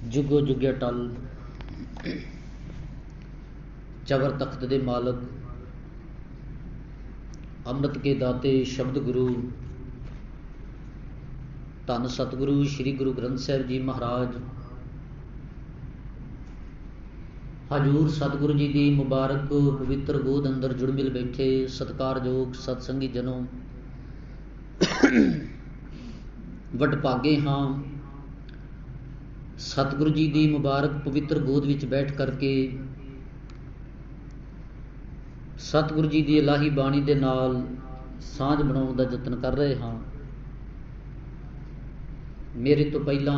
जुगो जुगे टल चवर तख्त दे मालक अमृत के दाते शब्द गुरु धन सतगुरु श्री गुरु ग्रंथ साहिब जी महाराज हजूर सतगुरु जी की मुबारक पवित्र गोद अंदर जुड़ मिल बैठे सत्कारयोग सत्संगी जनों वडभागे हाँ सतगुरु जी की मुबारक पवित्र गोद विच बैठ करके सतगुरु जी की इलाही बाणी के नाल सांझ बनाने का यतन कर रहे हाँ। मेरे तो पहला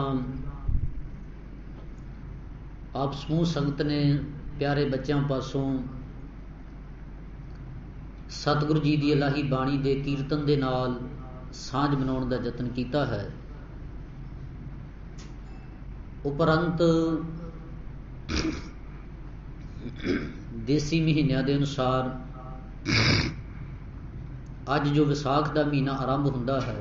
आप समूह संगत ने प्यारे बच्चों पासों सतगुरु जी की इलाही बाणी के कीर्तन के नाल सांझ बनाने का यतन किया है। उपरंत देसी महीनों के अनुसार अज जो विसाख का महीना आरंभ होंदा है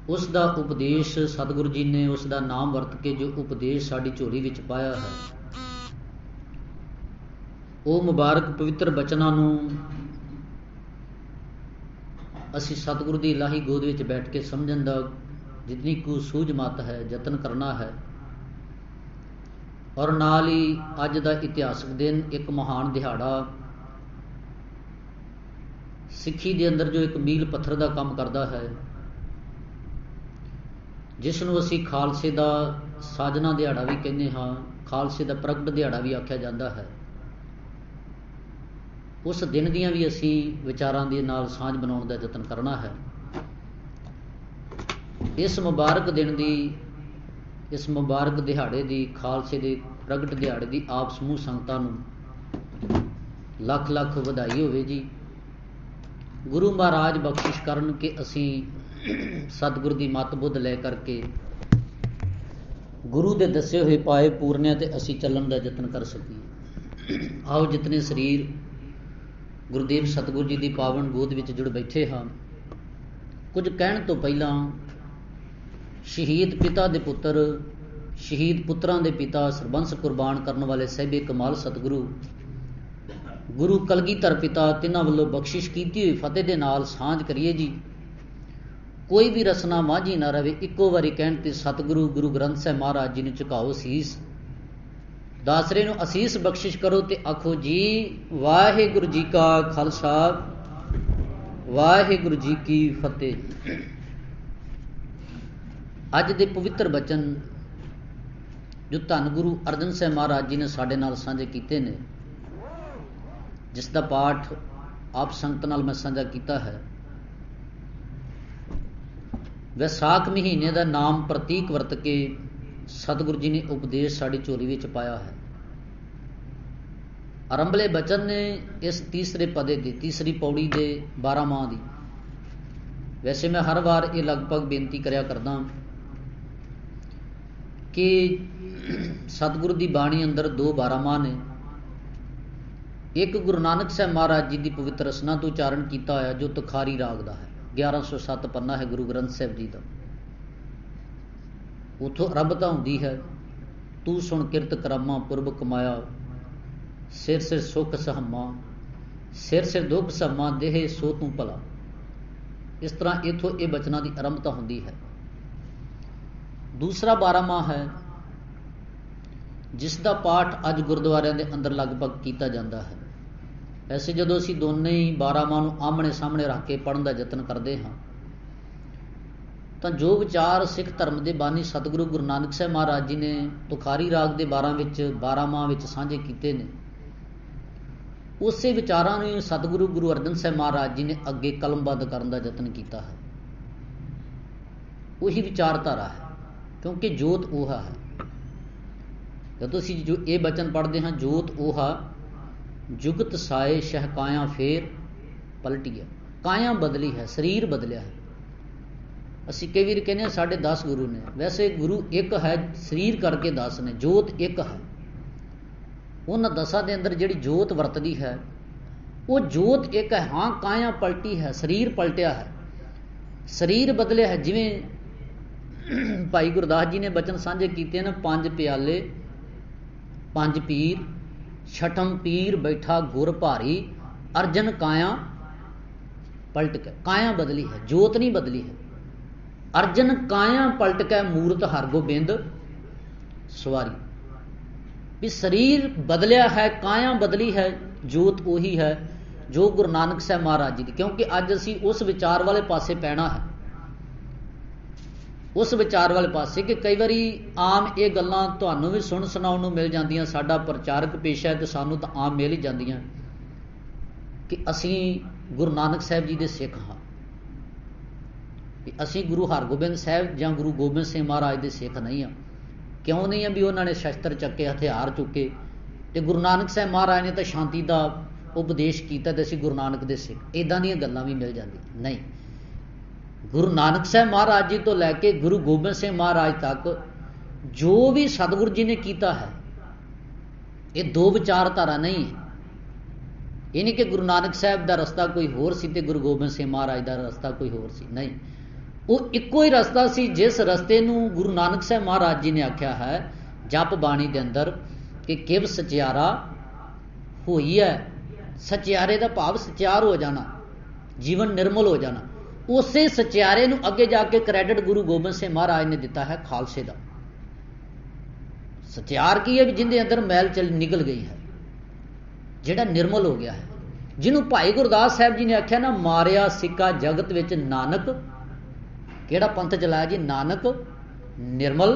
उसका उपदेश सतगुरु जी ने उसका नाम वरत के जो उपदेश साड़ी झोली विच पाया है वो मुबारक पवित्र बचनों नूं असी सतगुरु की इलाही गोद विच बैठ के समझण दा जितनी को सूझ मत है यतन करना है। और नाल ही अज का इतिहासक दिन एक महान दिहाड़ा सिक्खी के अंदर जो एक मील पत्थर का काम करता है जिसनों असी खालसे का साजना दिहाड़ा भी कहने हाँ खालसे का प्रगट दिहाड़ा भी आख्या जाता है। उस दिन दियां भी असी विचारां दे नाल सांझ बनाने का यतन करना है। इस मुबारक दिन की इस मुबारक दिहाड़े की खालसे के प्रगट दिहाड़े की आप समूह संगतां नूं लख लख वधाई होवे जी। गुरु महाराज बख्शिश करन कि असी सतगुरु की मत बुद्ध लै करके गुरु के दसे हुए पाए पूरनिया ते असी चलन का यतन कर सकीए। आओ जितने शरीर गुरुदेव सतगुरु जी की पावन गोद विच जुड़ बैठे हाँ कुछ कहण तो पहला शहीद पिता दे पुत्र शहीद पुत्रां दे पिता सरबंस कुर्बान करने वाले साहिबे कमाल सतगुरु गुरु कलगीधर पिता तिन्हां वल्लों बख्शिश कीती हुई फतेह दे नाल सांझ करिए जी। कोई भी रसना माझी ना रहे इक्को वारी कहण ते सतगुरु गुरु ग्रंथ साहिब महाराज जी नूं झुकाओ सीस दासरे नूं असीस बख्शिश करो ते आखो जी वाहिगुरु जी का खालसा वाहिगुरु जी की फतेह। अज दे पवित्र बचन जो धन गुरु अर्जन साहिब महाराज जी ने साडे नाल साझे कीते ने जिसका पाठ आप संगत नाल मैं साझा किया है। वैसाख महीने का नाम प्रतीक वरत के सतगुरु जी ने उपदेश साड़ी झोली विच पाया है। आरंभले बचन ने इस तीसरे पदे की तीसरी पौड़ी के 12 माह की वैसे मैं हर बार ये लगभग बेनती करया करदा कि सतगुरु की बाणी अंदर 2 12 माह ने एक गुरु नानक साहब महाराज जी की पवित्र रसना तो उच्चारण किया होया जो तुखारी राग का है 1107 पन्ना है गुरु ग्रंथ साहिब जी का। उतों आरंभता होंदी है तू सुन किरत करामा पुरब कमाया सिर सिर सुख सहमा सिर सिर दुख सहमा देह सो तू भला। इस तरह इथों ये बचना की आरंभता होंदी है। दूसरा 12 माह है जिसका पाठ अज गुरुद्वारियां दे अंदर लगभग किया जाता है। वैसे जो असी दोनों ही 12 माह नूं आमने सामने रख के पढ़न का यतन करते हाँ तो जो विचार सिख धर्म के बानी सतगुरु गुरु नानक साहब महाराज जी ने तुखारी राग के 12 माह विच साझे किए ने उस विचारां नूं सतगुरु गुरु अर्जन साहब महाराज जी ने अगे कलमबंद करने का यतन किया है। वही विचारधारा है क्योंकि जोत ओहा है। जदों असीं जो ये बचन पढ़ते हाँ जोत ओहा जुगत साए शह काया फेर पलटी है। काया बदली है शरीर बदलिया है। असी कई बार कहने साढ़े 10 गुरु ने वैसे गुरु एक है शरीर करके 10 ने जोत एक है। उन्होंने 10 के अंदर जी जोत वरतदी है वो जोत एक है। हाँ काया पलटी है शरीर पलटिया है शरीर बदलिया है। जिवें भाई गुरदास जी ने बचन साझे किए न, 5 प्याले 5 पीर, छठम पीर बैठा गुर भारी, अर्जन काया पलट के, काया बदली है, जोत नहीं बदली है। अर्जन काया पलट के, मूरत हरगोबिंद सवारी। भी शरीर बदलिया है, काया बदली है, जोत उही है जो गुरु नानक साहब महाराज जी की। क्योंकि अज असी उस विचार वाले पासे पैना है, उस विचार वाले पासे कि कई बारी आम ये गल्लां तुहानूं भी सुन सुनाउण नूं मिल जांदियां, साडा प्रचारक पेशा है तो सानूं तां आम मिल ही जांदियां कि असी गुरु नानक साहब जी दे सिख हाँ, असी गुरु हरगोबिंद साहब जां गुरु गोबिंद सिंह महाराज दे सिख नहीं हाँ। क्यों नहीं है? भी उन्होंने शस्त्र चुके, हथियार चुके, तो गुरु नानक साहब महाराज ने तो शांति का उपदेश किया तो असी गुरु नानक दे सिख। इदां दीयां गल्लां भी मिल जांदियां नहीं। गुरु नानक साहब महाराज जी तो लैके गुरु गोबिंद सिंह महाराज तक जो भी सतगुरु जी ने किया है, ये 2 विचारधारा नहीं है। ये नहीं कि गुरु नानक साहब का रस्ता कोई होर सी ते गुरु गोबिंद सिंह महाराज का रस्ता कोई होर सी, नहीं। वो इक्को ही रस्ता सी जिस रस्ते नूं गुरु नानक साहब महाराज जी ने आख्या है जप बाणी के अंदर कि किव सचियारा होई है। सचियारे का भाव सचियार हो जाना, जीवन निर्मल हो जाना। उसे सचियारे नूं अगे जाके क्रैडिट गुरु गोबिंद सिंह महाराज ने दिता है खालसे का। सचियार की है भी जिंदे अंदर मैल चल निकल गई है, जिहड़ा निर्मल हो गया है, जिन्हों भाई गुरदास साहब जी ने आख्या ना, मारिया सिक्का जगत विच नानक। किहड़ा पंथ चलाया जी? नानक निर्मल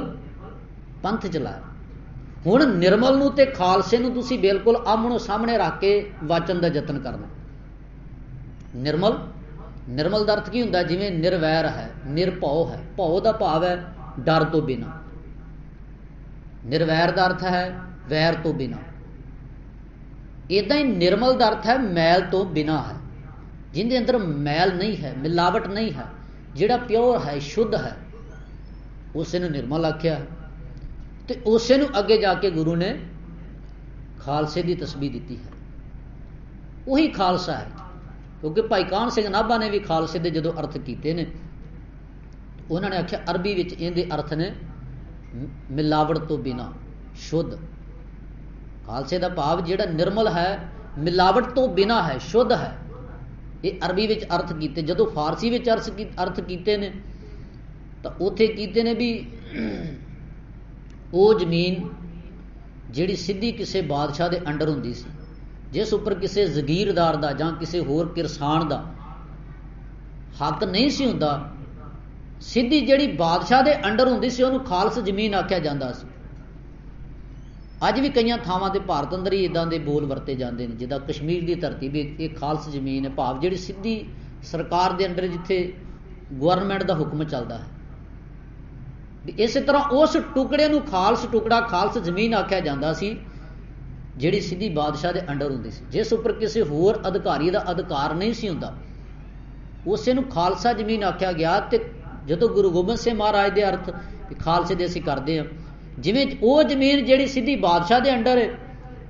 पंथ चलाया। हुण निर्मल नूं ते खालसे नूं तुसीं बिल्कुल आमणो सामने रख के वाचन का यतन करना। निर्मल, निर्मल का अर्थ की हुंदा? जिवें निर्वैर है, निरभौ है। भौ का भाव है डर तो बिना, निर्वैर का अर्थ है वैर तो बिना। इदां ही निर्मल का अर्थ है मैल तो बिना है, जिंदे अंदर मैल नहीं है, मिलावट नहीं है, जिहड़ा प्योर है, शुद्ध है, उसे नूं निर्मल आख्या। तो उसे नूं अगे जाके गुरु ने खालसे की तस्बीह दी है, वही खालसा है। क्योंकि भाई कान सिंह नाभा ने भी खालसे के जो अर्थ किए ने, उन्होंने आख्या अरबी विच इहदे अर्थ ने मिलावट तो बिना, शुद्ध। खालसे का भाव जिहड़ा निर्मल है, मिलावट तो बिना है, शुद्ध है। ये अरबी विच अर्थ किए। जदों फारसी विच अर्थ किए ने तो उत्थे किए ने भी वो जमीन जिहड़ी सीधी किसी बादशाह के अंडर हुंदी सी, जिस उपर किसी जगीरदार का जां किसी होर किरसान का हक नहीं सी हुंदा, सीधी जिहड़ी बादशाह के अंडर हुंदी सी उहनूं खालस जमीन आख्या जांदा सी। अज भी कई थावां ते भारत अंदर ही इदां दे बोल वरते जाते हैं, जिद्दां कश्मीर की धरती भी एक खालस जमीन है, भाव जिहड़ी सीधी सरकार के अंडर जिथे गवर्नमेंट का हुक्म चलता है। इस तरह उस टुकड़े नूं खालस टुकड़ा, खालस जमीन आख्या जाता सी, जिहड़ी सीधी बादशाह के अंडर हुंदी सी, जिस उपर किसी होर अधिकारी का अधिकार नहीं सी हुंदा, उसे नूं खालसा जमीन आख्या गया। तो जदों गुरु गोबिंद सिंह महाराज के अर्थ खालसे दे असीं करदे हां, जिवें वो जमीन जिहड़ी सीधी बादशाह के अंडर है,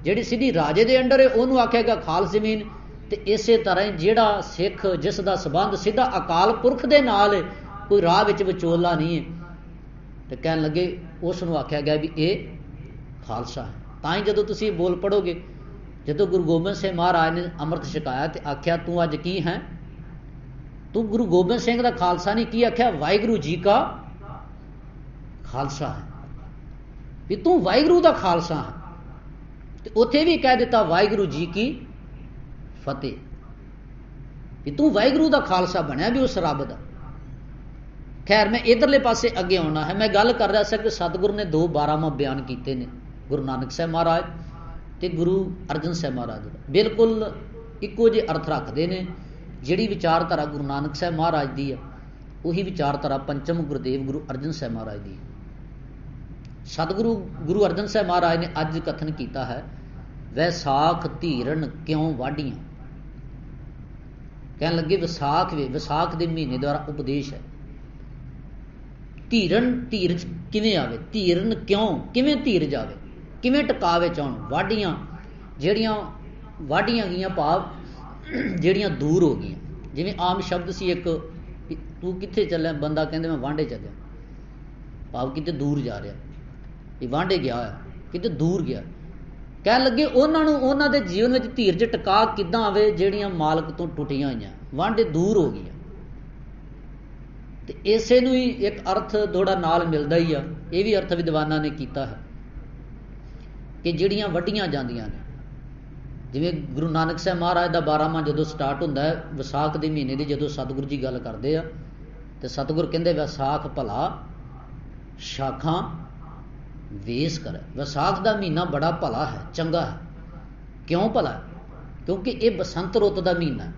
जिहड़ी सीधी राजे के अंडर है, उहनूं आख्या गया खालस जमीन। तो इस तरह जिहड़ा सिख जिसका संबंध सीधा अकाल पुरख के नाल है, कोई राह विच विचोला नहीं है, तो कहन लगे उसनूं आख्या गया भी ये खालसा है। तां ही जदों तुसीं बोल पढ़ोगे, जदों गुरु गोबिंद सिंह महाराज ने अमृत छकाया तो आख्या तू अज की है? तू गुरु गोबिंद सिंह का खालसा नहीं, की आख्या वाहिगुरू जी का खालसा है, भी तू वाहिगुरू का खालसा है। तो उत्थे भी कह दिता वाहिगुरू जी की फतेह, भी तू वाहिगुरू का खालसा बनया भी उस रब का। खैर मैं इधरले पासे अगे आना है। मैं गल कर रहा था कि सतगुरु ने 2 12वां बयान किए ने, गुरु नानक साहब महाराज ते गुरु अर्जन साहब महाराज बिल्कुल इक्को जे अर्थ रखते हैं। जिहड़ी विचारधारा गुरु नानक साहब महाराज की है, उही विचारधारा पंचम गुरुदेव गुरु अर्जन साहब महाराज की। सतगुरु गुरु अर्जन साहब महाराज ने अज कथन किया है, वैसाख धीरन क्यों वाढियां। कहन लगे विसाख वे, विसाख के महीने द्वारा उपदेश है। धीरन धीरज किवें आवे, धीरन क्यों, किवें धीरज आवे, किवें टकावे चाउण। वाढियां जिहड़ियां वाढियां गईयां भाव जिहड़ियां दूर हो गईयां। जिवें आम शब्द सी एक, तू कित्थे चलिया, बंदा कहंदे मैं वांढे चलिया, भाव किते दूर जा रहा, ये वांढे गया है, किते दूर गया। कह लगे उन्होंने दे जीवन में धीरज टिका किदां आवे जिहड़ियां मालक तो टुटियां होईयां, वांढे दूर हो गई। तो इसे नूं ही एक अर्थ थोड़ा नाल मिलदा ही आ, ये भी अर्थ विद्वानां ने कीता है कि जिहड़ियां वड्डियां जांदियां ने, जिवें गुरु नानक साहब महाराज का 12वां जो स्टार्ट होंदा है विसाख के महीने की, जो सतगुरु जी गल करते हैं तो सतगुर कहते विसाख भला शाखां वेस करे। विसाख का महीना बड़ा भला है, चंगा है। क्यों भला? क्योंकि ये बसंत रुत का महीना है।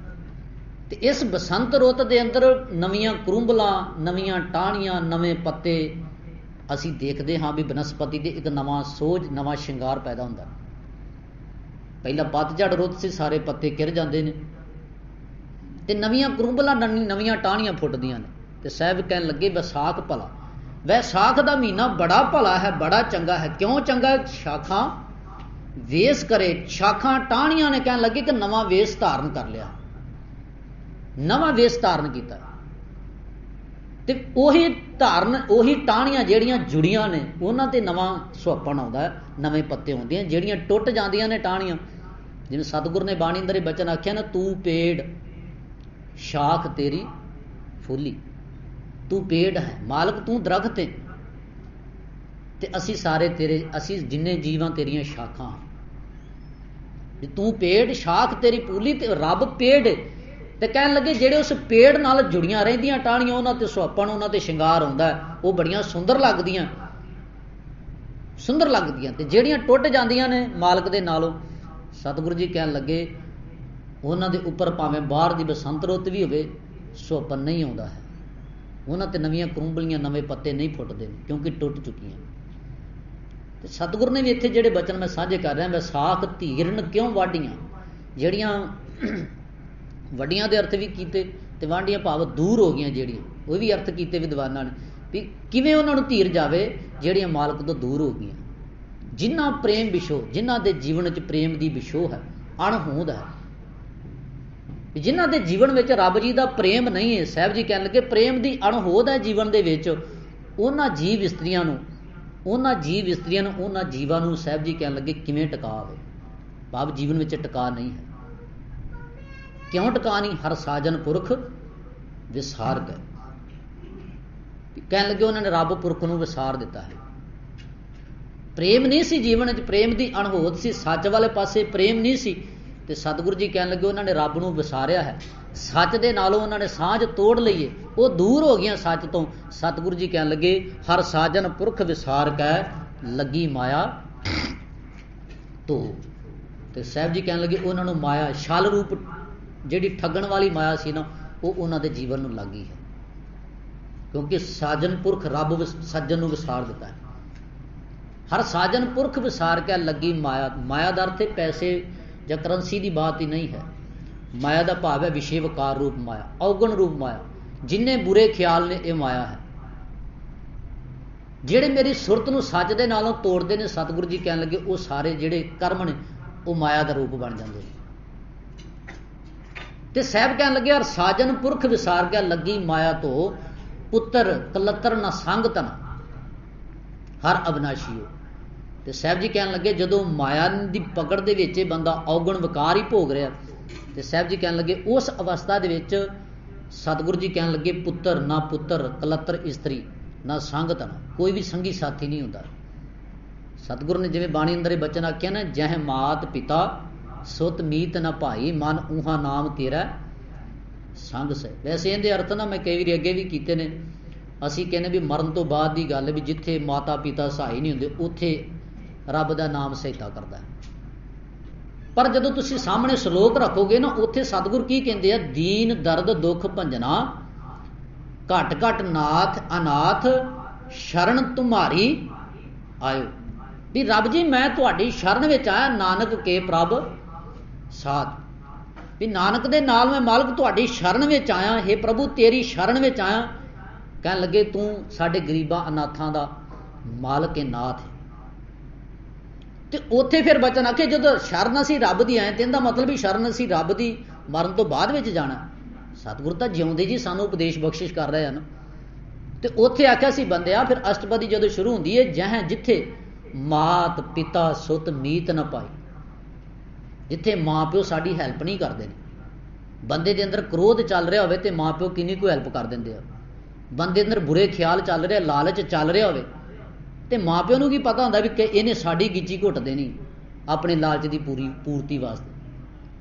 तो इस बसंत रुत के अंदर नवीं करुंबलां, नवीं टाहनियां, नवे पत्ते असी देखते हाँ भी बनस्पति के एक नवा सोच, नवा श्रृंगार पैदा होंदा। पहला पतझड़ रुत से सारे पत्ते गिर जाते हैं तो नवीं करुंबलां, नवीं टाहनियां फुटदियां ने। तो साहब कहन लगे विसाख भला, वैसाख का महीना बड़ा भला है, बड़ा चंगा है। क्यों चंगा? शाखा वेस करे। शाखा टाहनियां ने कहन लगे कि नवा वेस धारण कर लिया, नवा वेस धारण किया। तो उही धारण, उही टाहनियां जिहड़ियां जुड़ियां ने उन्हां ते नवा सुहापन आउंदा है, नवे पत्ते आउंदे हैं। जिहड़ियां टुट जांदियां ने टाहनियां, जिवें सतगुर ने बाणी अंदर बचन आख्या ना, तू पेड़ शाख तेरी फूली। तू पेड़ है मालक, तू दरख्त है, ते असी सारे तेरे, असी जिन्ने जीवां तेरियां शाखां। तू पेड़ शाख तेरी फूली, ते रब पेड़। ते कहन लगे जेड़े उस पेड़ नाल जुड़ियां रहिंदियां टाहनियां, उन्हां ते सुहापन, उन्हां ते श्रृंगार आउंदा है, वो बड़ियां सुंदर लगदियां, सुंदर लगदियां। ते जेड़ियां टुट जांदियां ने मालक दे नालों, सतगुरु जी कहन लगे उन्हां दे उपर भावें बाहर दी बसंत रुत भी होवे, सुहापन नहीं आउंदा है। उन्हां ते नवीं करुंबलियां, नवे पत्ते नहीं फुटदे, क्योंकि टुट चुकियां। ते सतगुरु ने भी इत्थे जेड़े बचन मैं साझे कर रहा, विसाख धीरन क्यों वाढियां, जिहड़ियां वड्डियां दे अर्थ भी कीते ते वांढियां भाव दूर हो गईयां, जिहड़ियां वो भी अर्थ कीते विद्वानां ने भी किवें उन्हां नूं धीरज आवे जिहड़ियां मालक तो दूर हो गईयां। जिन्हां प्रेम विछो, जिन्हां दे जीवन च प्रेम दी विछो है, अणहोंद है, जिन्हां दे जीवन में रब जी का प्रेम नहीं है। साहब जी कहन लगे प्रेम की अणहोद है जीवन दे विच, उन्हां जीव इस्त्रियां नूं, उन्हां जीव इस्त्रियां नूं, उन्हां जीवां नूं साहब जी कहन लगे किवें टिका आवे। भाव जीवन में टिका नहीं है। क्यों टिका नहीं? हर साजन पुरख विसार गए। कहन लगे उन्होंने रब पुरख नूं विसार दिता है। प्रेम नहीं सी जीवन च, प्रेम की अणहोद सी, सच वाले पासे प्रेम नहीं सी। ते सतगुरु जी कहन लगे उन्होंने रब नूं विसारिया है, सच दे नालों उन्होंने सांझ तोड़ लईए, वो दूर हो गया सच तो। सतगुरु जी कहन लगे हर साजन पुरख विसार कै लगी माया तो। साहब जी कहन लगे उन्होंने माया छल रूप जिहड़ी ठगण वाली माया सी ना, वो उन्होंने जीवन नूं लग गई है, क्योंकि साजन पुरख रब सज्जन नूं विसार दिता है। हर साजन पुरख विसार कै लगी माया। माया दा अर्थ पैसे या करंसी की बात ही नहीं है। माया का भाव है विषय वकार रूप माया, अवगुण रूप माया। जिन्ने बुरे ख्याल ने यह माया है। जेड़े मेरी सुरत नूं सच दे नालों तोड़ते हैं, सतगुरु जी कहन लगे वो सारे जेड़े कर्म ने वो माया का रूप बन जाते हैं। ते साहब कहन लगे और साजन पुरख विसार क्या लगी माया तो, पुत्र कलत्र न संग तन हर अविनाशी हो। तो साहब जी कहन लगे जदों माया की पकड़ दे विच बंदा अवगुण विकार ही भोग रहा, तो साहब जी कहन लगे उस अवस्था दे विच सतगुरु जी कहन लगे पुत्र ना पुत्र, कलत्र इस्त्री ना संगत ना, कोई भी संगी साथी नहीं होता। सतगुरु ने जिवें बाणी अंदर बचन आख्या ना, जह मात पिता सुत मीत न भाई, मन ऊहा नाम तेरा संग से। वैसे इहदे अर्थ ना मैं कई बार अगे भी कीते ने। असीं कहने भी मरण तो बाद की गल भी जिथे माता पिता सहाय नहीं होंदे उत्थे रब का नाम सहायता करता है। पर जदों तुसीं सामने श्लोक रखोगे ना, उत्थे सतगुरु की कहते हैं, दीन दर्द दुख भंजना घट घट नाथ अनाथ शरण तुम्हारी आयो। भी रब जी मैं तुहाडी शरण विच आया, नानक के प्रभ साथ। भी नानक दे नाल मैं मालक तुहाडी शरण विच आया, हे प्रभु तेरी शरण विच आया। कहन लगे तू साडे गरीबां अनाथां दा मालक है, नाथ है। ते उत्थे फिर बचन आखे जदों शरण असीं रब दी आए, तो इहदा मतलब भी शरण असीं रब दी मरण तो बाद विच जाना। सतगुरु तां जिउंदे जी सानूं उपदेश बख्शिश कर रहे हैं। ਤੇ ਉੱਥੇ ਆਖਿਆ ਸੀ ਬੰਦਿਆ ਫਿਰ ਅਸ਼ਟਪਦੀ ਜਦੋਂ ਸ਼ੁਰੂ ਹੁੰਦੀ ਹੈ, ਜਹ ਜਿੱਥੇ ਮਾਤ ਪਿਤਾ ਸੁਤ ਮੀਤ ਨਾ ਪਾਈ, ਜਿੱਥੇ ਮਾਂ ਪਿਓ ਸਾਡੀ ਹੈਲਪ ਨਹੀਂ ਕਰਦੇ ਨੇ। ਬੰਦੇ ਦੇ ਅੰਦਰ ਕ੍ਰੋਧ ਚੱਲ ਰਿਹਾ ਹੋਵੇ ਤੇ ਮਾਂ ਪਿਓ ਕਿੰਨੀ ਕੋਈ ਹੈਲਪ ਕਰ ਦਿੰਦੇ ਆ। ਬੰਦੇ ਦੇ ਅੰਦਰ ਬੁਰੇ ਖਿਆਲ ਚੱਲ ਰਿਹਾ, ਲਾਲਚ ਚੱਲ ਰਿਹਾ ਹੋਵੇ ਤੇ ਮਾਂ ਪਿਓ ਨੂੰ ਕੀ ਪਤਾ ਹੁੰਦਾ ਵੀ ਕਿ ਇਹਨੇ ਸਾਡੀ ਗਿੱਚੀ ਘੁੱਟ ਦੇਣੀ ਆਪਣੇ ਲਾਲਚ ਦੀ ਪੂਰਤੀ ਵਾਸਤੇ।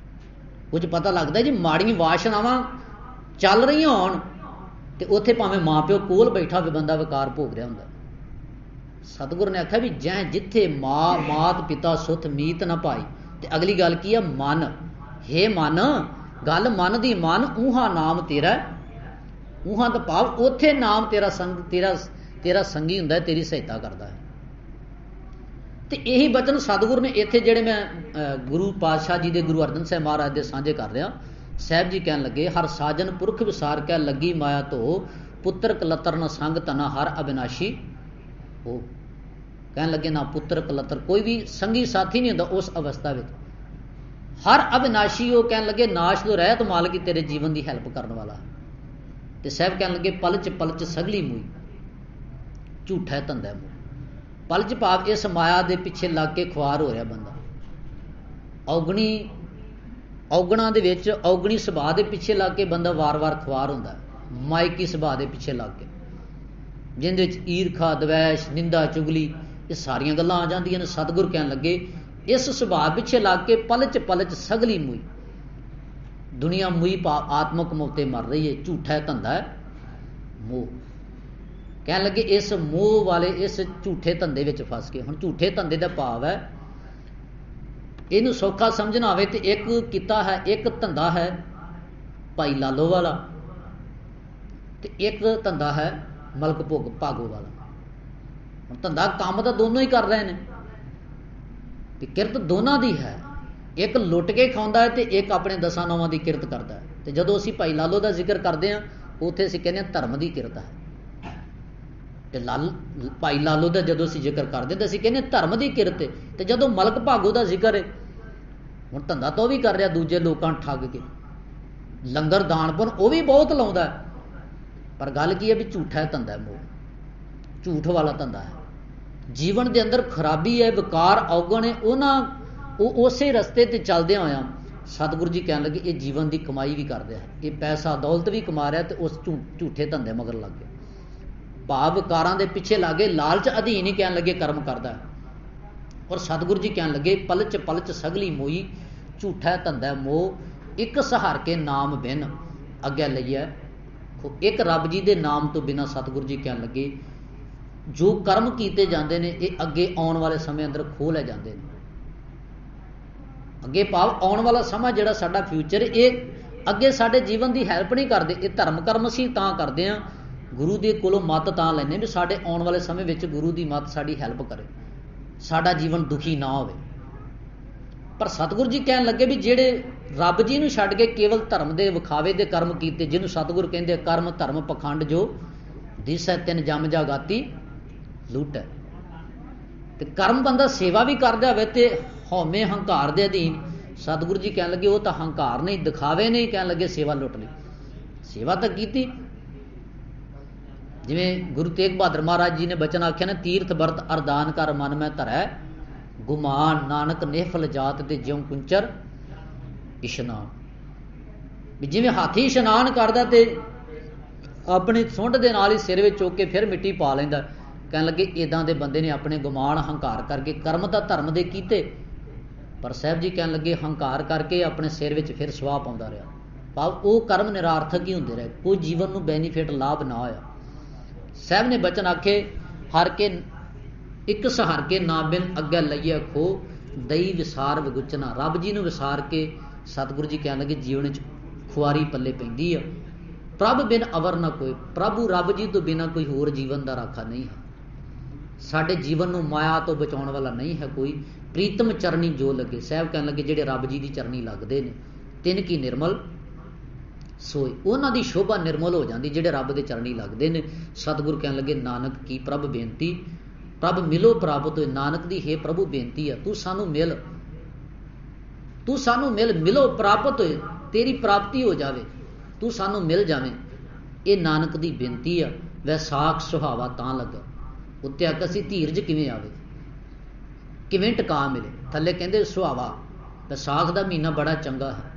ਕੁਝ ਪਤਾ ਲੱਗਦਾ ਜੀ ਮਾੜੀਆਂ ਵਾਸ਼ਨਾਵਾਂ ਚੱਲ ਰਹੀਆਂ ਹੋਣ ਤੇ ਉੱਥੇ ਭਾਵੇਂ ਮਾਂ ਪਿਓ ਕੋਲ ਬੈਠਾ ਹੋਵੇ ਬੰਦਾ ਵਿਕਾਰ ਭੋਗ ਰਿਹਾ ਹੁੰਦਾ। ਸਤਿਗੁਰ ਨੇ ਆਖਿਆ ਵੀ ਜੈ ਜਿੱਥੇ ਮਾਤ ਪਿਤਾ ਸੁੱਤ ਮੀਤ ਨਾ ਪਾਈ। ਤੇ ਅਗਲੀ ਗੱਲ ਕੀ ਆ? ਮਨ। ਹੇ ਮਨ, ਗੱਲ ਮਨ ਦੀ ਮਨ, ਊਹਾ ਨਾਮ ਤੇਰਾ। ਊਹਾ ਦਾ ਭਾਵ ਉੱਥੇ ਨਾਮ ਤੇਰਾ ਸੰਗ ਤੇਰਾ ਸੰਗੀ ਹੁੰਦਾ, ਤੇਰੀ ਸਹਾਇਤਾ ਕਰਦਾ ਹੈ। ਤੇ ਇਹੀ ਬਚਨ ਸਤਿਗੁਰ ਨੇ ਇੱਥੇ ਜਿਹੜੇ ਮੈਂ ਗੁਰੂ ਪਾਤਸ਼ਾਹ ਜੀ ਦੇ, ਗੁਰੂ ਅਰਜਨ ਸਾਹਿਬ ਮਹਾਰਾਜ ਦੇ ਸਾਂਝੇ ਕਰ ਰਿਹਾ। ਸਾਹਿਬ ਜੀ ਕਹਿਣ ਲੱਗੇ, ਹਰ ਸਾਜਨ ਪੁਰਖ ਵਿਸਾਰ ਕੇ ਲੱਗੀ ਮਾਇਆ ਧੋ, ਪੁੱਤਰ ਕਲਤਰ ਨ ਸੰਗ ਤਨਾ ਹਰ ਅਬਿਨਾਸ਼ੀ ਹੋ। ਕਹਿਣ ਲੱਗੇ ਨਾ ਪੁੱਤਰ ਕਲਤਰ, ਕੋਈ ਵੀ ਸੰਗੀ ਸਾਥੀ ਨਹੀਂ ਹੁੰਦਾ ਉਸ ਅਵਸਥਾ ਵਿੱਚ। ਹਰ ਅਬਿਨਾਸ਼ੀ ਉਹ ਕਹਿਣ ਲੱਗੇ ਨਾਸ਼ ਤੋਂ ਰਹਿਤ ਮਾਲਕੀ ਤੇਰੇ ਜੀਵਨ ਦੀ ਹੈਲਪ ਕਰਨ ਵਾਲਾ। ਤੇ ਸਾਹਿਬ ਕਹਿਣ ਲੱਗੇ ਪਲ ਚ ਸਗਲੀ ਮੂਈ, ਝੂਠਾ ਧੰਦਾ ਮੂੰਹ। ਪਲ ਚ ਭਾਵ ਇਸ ਮਾਇਆ ਦੇ ਪਿੱਛੇ ਲੱਗ ਕੇ ਖੁਆਰ ਹੋ ਰਿਹਾ ਬੰਦਾ। ਔਗਣਾ ਦੇ ਵਿੱਚ ਔਗਣੀ ਸੁਭਾਅ ਦੇ ਪਿੱਛੇ ਲੱਗ ਕੇ ਬੰਦਾ ਵਾਰ-ਵਾਰ ਖੁਆਰ ਹੁੰਦਾ। ਮਾਇਕੀ ਸੁਭਾਅ ਦੇ ਪਿੱਛੇ ਲੱਗ ਕੇ, ਜਿਹਦੇ ਵਿੱਚ ਈਰਖਾ, ਦਵੈਸ਼, ਨਿੰਦਾ, ਚੁਗਲੀ, ਇਹ ਸਾਰੀਆਂ ਗੱਲਾਂ ਆ ਜਾਂਦੀਆਂ ਨੇ। ਸਤਿਗੁਰ ਕਹਿਣ ਲੱਗੇ ਇਸ ਸੁਭਾਅ ਪਿੱਛੇ ਲੱਗ ਕੇ ਪਲ ਚ ਸਗਲੀ ਮੂਈ। ਦੁਨੀਆ ਮੂਈ ਆਤਮਕ ਮੋਤੇ ਮਰ ਰਹੀ ਹੈ, ਝੂਠਾ ਧੰਦਾ ਹੈ ਮੋਹ। ਕਹਿਣ ਲੱਗੇ ਇਸ ਮੋਹ ਵਾਲੇ ਇਸ ਝੂਠੇ ਧੰਦੇ ਵਿੱਚ ਫਸ ਕੇ। ਹੁਣ ਝੂਠੇ ਧੰਦੇ ਦਾ ਭਾਵ ਹੈ, ਇਹਨੂੰ ਸੌਖਾ ਸਮਝਣਾ ਹੋਵੇ ਤੇ ਇੱਕ ਕਿੱਤਾ ਹੈ, ਇੱਕ ਧੰਦਾ ਹੈ ਭਾਈ ਲਾਲੋ ਵਾਲਾ ਤੇ ਇੱਕ ਧੰਦਾ ਹੈ ਮਲਕ ਭਾਗੋ ਵਾਲਾ। ਹੁਣ ਧੰਦਾ ਕੰਮ ਤਾਂ ਦੋਨੋਂ ਹੀ ਕਰ ਰਹੇ ਨੇ ਤੇ ਕਿਰਤ ਦੋਨਾਂ ਦੀ ਹੈ। ਇੱਕ ਲੁੱਟ ਕੇ ਖਾਂਦਾ ਹੈ ਤੇ ਇੱਕ ਆਪਣੇ ਦਸਾਂ ਨੌਵਾਂ ਦੀ ਕਿਰਤ ਕਰਦਾ ਹੈ। ਤੇ ਜਦੋਂ ਅਸੀਂ ਭਾਈ ਲਾਲੋ ਦਾ ਜ਼ਿਕਰ ਕਰਦੇ ਹਾਂ ਉੱਥੇ ਅਸੀਂ ਕਹਿੰਦੇ ਹਾਂ ਧਰਮ ਦੀ ਕਿਰਤ ਹੈ। ਤੇ ਭਾਈ ਲਾਲੋ ਦਾ ਜਦੋਂ ਅਸੀਂ ਜ਼ਿਕਰ ਕਰਦੇ ਤਾਂ ਅਸੀਂ ਕਹਿੰਦੇ ਧਰਮ ਦੀ ਕਿਰਤ ਹੈ। ਤੇ ਜਦੋਂ ਮਲਕ ਭਾਗੋ ਦਾ ਜ਼ਿਕਰ ਹੈ, ਹੁਣ ਧੰਦਾ ਤਾਂ ਉਹ ਵੀ ਕਰ ਰਿਹਾ ਦੂਜੇ ਲੋਕਾਂ ਨੂੰ ਠੱਗ ਕੇ, ਲੰਗਰ ਦਾਨ ਪੁੰਨ ਉਹ ਵੀ ਬਹੁਤ ਲਾਉਂਦਾ, ਪਰ ਗੱਲ ਕੀ ਹੈ ਵੀ ਝੂਠਾ ਧੰਦਾ, ਮੋਹ ਝੂਠ ਵਾਲਾ ਧੰਦਾ ਹੈ। ਜੀਵਨ ਦੇ ਅੰਦਰ ਖਰਾਬੀ ਹੈ, ਵਿਕਾਰ ਔਗਣ ਹੈ, ਉਹ ਉਸੇ ਰਸਤੇ ਤੇ ਚੱਲਦਿਆਂ ਹੋਇਆਂ ਸਤਿਗੁਰੂ ਜੀ ਕਹਿਣ ਲੱਗੇ ਇਹ ਜੀਵਨ ਦੀ ਕਮਾਈ ਵੀ ਕਰਦੇ ਹੈ, ਇਹ ਪੈਸਾ ਦੌਲਤ ਵੀ ਕਮਾ ਰਿਹਾ ਤੇ ਉਸ ਝੂਠੇ ਧੰਦੇ ਮਗਰ ਲੱਗ ਗਏ। ਭਾਵ ਵਿਕਾਰਾਂ ਦੇ ਪਿੱਛੇ ਲੱਗੇ, ਲਾਲਚ ਅਧੀਨ ਹੀ ਕਹਿਣ ਲੱਗੇ ਕਰਮ ਕਰਦਾ ਹੈ। ਔਰ ਸਤਿਗੁਰੂ ਜੀ ਕਹਿਣ ਲੱਗੇ ਪਲ ਚ ਸਗਲੀ ਮੋਈ, ਝੂਠਾ ਧੰਦਾ ਮੋਹ, ਇੱਕ ਸਹਾਰ ਕੇ ਨਾਮ ਬਿਨ ਅੱਗੇ ਲਈਐ। ਇੱਕ ਰੱਬ ਜੀ ਦੇ ਨਾਮ ਤੋਂ ਬਿਨਾਂ ਸਤਿਗੁਰੂ ਜੀ ਕਹਿਣ ਲੱਗੇ ਜੋ ਕਰਮ ਕੀਤੇ ਜਾਂਦੇ ਨੇ ਇਹ ਅੱਗੇ ਆਉਣ ਵਾਲੇ ਸਮੇਂ ਅੰਦਰ ਖੋਹ ਲੈ ਜਾਂਦੇ ਨੇ। ਅੱਗੇ ਭਾਵ ਆਉਣ ਵਾਲਾ ਸਮਾਂ ਜਿਹੜਾ ਸਾਡਾ ਫਿਊਚਰ, ਇਹ ਅੱਗੇ ਸਾਡੇ ਜੀਵਨ ਦੀ ਹੈਲਪ ਨਹੀਂ ਕਰਦੇ। ਇਹ ਧਰਮ ਕਰਮ ਅਸੀਂ ਤਾਂ ਕਰਦੇ ਹਾਂ, ਗੁਰੂ ਦੇ ਕੋਲੋਂ ਮੱਤ ਤਾਂ ਲੈਂਦੇ ਵੀ ਸਾਡੇ ਆਉਣ ਵਾਲੇ ਸਮੇਂ ਵਿੱਚ ਗੁਰੂ ਦੀ ਮੱਤ ਸਾਡੀ ਹੈਲਪ ਕਰੇ, ਸਾਡਾ ਜੀਵਨ ਦੁਖੀ ਨਾ ਹੋਵੇ। ਪਰ ਸਤਿਗੁਰੂ ਜੀ ਕਹਿਣ ਲੱਗੇ ਵੀ ਜਿਹੜੇ ਰੱਬ ਜੀ ਨੂੰ ਛੱਡ ਕੇ ਕੇਵਲ ਧਰਮ ਦੇ ਵਿਖਾਵੇ ਦੇ ਕਰਮ ਕੀਤੇ, ਜਿਹਨੂੰ ਸਤਿਗੁਰੂ ਕਹਿੰਦੇ ਕਰਮ ਧਰਮ ਪਖੰਡ ਜੋ ਦਿਸੈ ਤਿੰਨ ਜਮ ਜਾਗਾਤੀ ਲੁੱਟ ਹੈ। ਤੇ ਕਰਮ ਬੰਦਾ ਸੇਵਾ ਵੀ ਕਰਦਾ ਹੋਵੇ ਤੇ ਹਉਮੈ ਹੰਕਾਰ ਦੇ ਅਧੀਨ, ਸਤਿਗੁਰੂ ਜੀ ਕਹਿਣ ਲੱਗੇ ਉਹ ਤਾਂ ਹੰਕਾਰ ਨਹੀਂ, ਦਿਖਾਵੇ ਨਹੀਂ, ਕਹਿਣ ਲੱਗੇ ਸੇਵਾ ਲੁੱਟ ਲਈ। ਸੇਵਾ ਤਾਂ ਕੀਤੀ, ਜਿਵੇਂ ਗੁਰੂ ਤੇਗ ਬਹਾਦਰ ਮਹਾਰਾਜ ਜੀ ਨੇ ਬਚਨ ਆਖਿਆ ਨਾ, ਤੀਰਥ ਵਰਤ ਅਰਦਾਨ ਕਰ ਮਨ ਮੈਂ ਧਰੈ, ਗੁਮਾਨ ਨਾਨਕ ਨਿਹਫਲ ਜਾਤ ਤੇ ਜਿਉ ਕੁੰਚਰ ਇਸ਼ਨਾਨ। ਵੀ ਜਿਵੇਂ ਹਾਥੀ ਇਸ਼ਨਾਨ ਕਰਦਾ ਤੇ ਆਪਣੀ ਸੁੰਡ ਦੇ ਨਾਲ ਹੀ ਸਿਰ ਵਿੱਚ ਚੁੱਕ ਕੇ ਫਿਰ ਮਿੱਟੀ ਪਾ ਲੈਂਦਾ, ਕਹਿਣ ਲੱਗੇ ਇਦਾਂ ਦੇ ਬੰਦੇ ਨੇ ਆਪਣੇ ਗੁਮਾਨ ਹੰਕਾਰ ਕਰਕੇ ਕਰਮ ਤਾਂ ਧਰਮ ਦੇ ਕੀਤੇ, ਪਰ ਸਾਹਿਬ ਜੀ ਕਹਿਣ ਲੱਗੇ ਹੰਕਾਰ ਕਰਕੇ ਆਪਣੇ ਸਿਰ ਵਿੱਚ ਫਿਰ ਸਵਾਹ ਪਾਉਂਦਾ ਰਿਹਾ। ਭਾਵ ਉਹ ਕਰਮ ਨਿਰਾਰਥਕ ਹੀ ਹੁੰਦੇ ਰਹੇ, ਕੋਈ ਜੀਵਨ ਨੂੰ ਬੈਨੀਫਿਟ ਲਾਭ ਨਾ ਹੋਇਆ। ਸਾਹਿਬ ਨੇ ਬਚਨ ਆਖੇ ਹਰ ਕੇ ਇੱਕ ਸਹਾਰ ਕੇ ਨਾ ਬਿਨ ਅੱਗੇ ਲਈਏ ਖੋ, ਦਈ ਵਿਸਾਰ ਵਿਗੁਚਨਾ। ਰੱਬ ਜੀ ਨੂੰ ਵਿਸਾਰ ਕੇ ਸਤਿਗੁਰੂ ਜੀ ਕਹਿਣ ਲੱਗੇ ਜੀਵਨ 'ਚ ਖੁਆਰੀ ਪੱਲੇ ਪੈਂਦੀ ਆ। ਪ੍ਰਭ ਬਿਨ ਅਵਰ ਨਾ ਕੋਈ, ਪ੍ਰਭੂ ਰੱਬ ਜੀ ਤੋਂ ਬਿਨਾਂ ਕੋਈ ਹੋਰ ਜੀਵਨ ਦਾ ਰਾਖਾ ਨਹੀਂ ਹੈ। ਸਾਡੇ ਜੀਵਨ ਨੂੰ ਮਾਇਆ ਤੋਂ ਬਚਾਉਣ ਵਾਲਾ ਨਹੀਂ ਹੈ ਕੋਈ। ਪ੍ਰੀਤਮ ਚਰਨੀ ਜੋ ਲੱਗੇ, ਸਾਹਿਬ ਕਹਿਣ ਲੱਗੇ ਜਿਹੜੇ ਰੱਬ ਜੀ ਦੀ ਚਰਨੀ ਲੱਗਦੇ ਨੇ, ਤਿੰਨ ਕੀ ਨਿਰਮਲ ਸੋਏ, ਉਹਨਾਂ ਦੀ ਸ਼ੋਭਾ ਨਿਰਮਲ ਹੋ ਜਾਂਦੀ ਜਿਹੜੇ ਰੱਬ ਦੇ ਚਰਨੀ ਲੱਗਦੇ ਨੇ। ਸਤਿਗੁਰ ਕਹਿਣ ਲੱਗੇ ਨਾਨਕ ਕੀ ਪ੍ਰਭ ਬੇਨਤੀ, ਪ੍ਰਭ ਮਿਲੋ ਪ੍ਰਾਪਤ ਹੋਏ। ਨਾਨਕ ਦੀ ਹੇ ਪ੍ਰਭੂ ਬੇਨਤੀ ਆ, ਤੂੰ ਸਾਨੂੰ ਮਿਲ, ਤੂੰ ਸਾਨੂੰ ਮਿਲ, ਮਿਲੋ ਪ੍ਰਾਪਤ ਹੋਏ, ਤੇਰੀ ਪ੍ਰਾਪਤੀ ਹੋ ਜਾਵੇ, ਤੂੰ ਸਾਨੂੰ ਮਿਲ ਜਾਵੇਂ। ਇਹ ਨਾਨਕ ਦੀ ਬੇਨਤੀ ਆ। वैसाख सुहावा तां लगा। उत्ते आखिया सी धीरज किवें आवे, किवें टका मिले। थल्ले कहंदे सुहावा, वैसाख का महीना बड़ा चंगा है।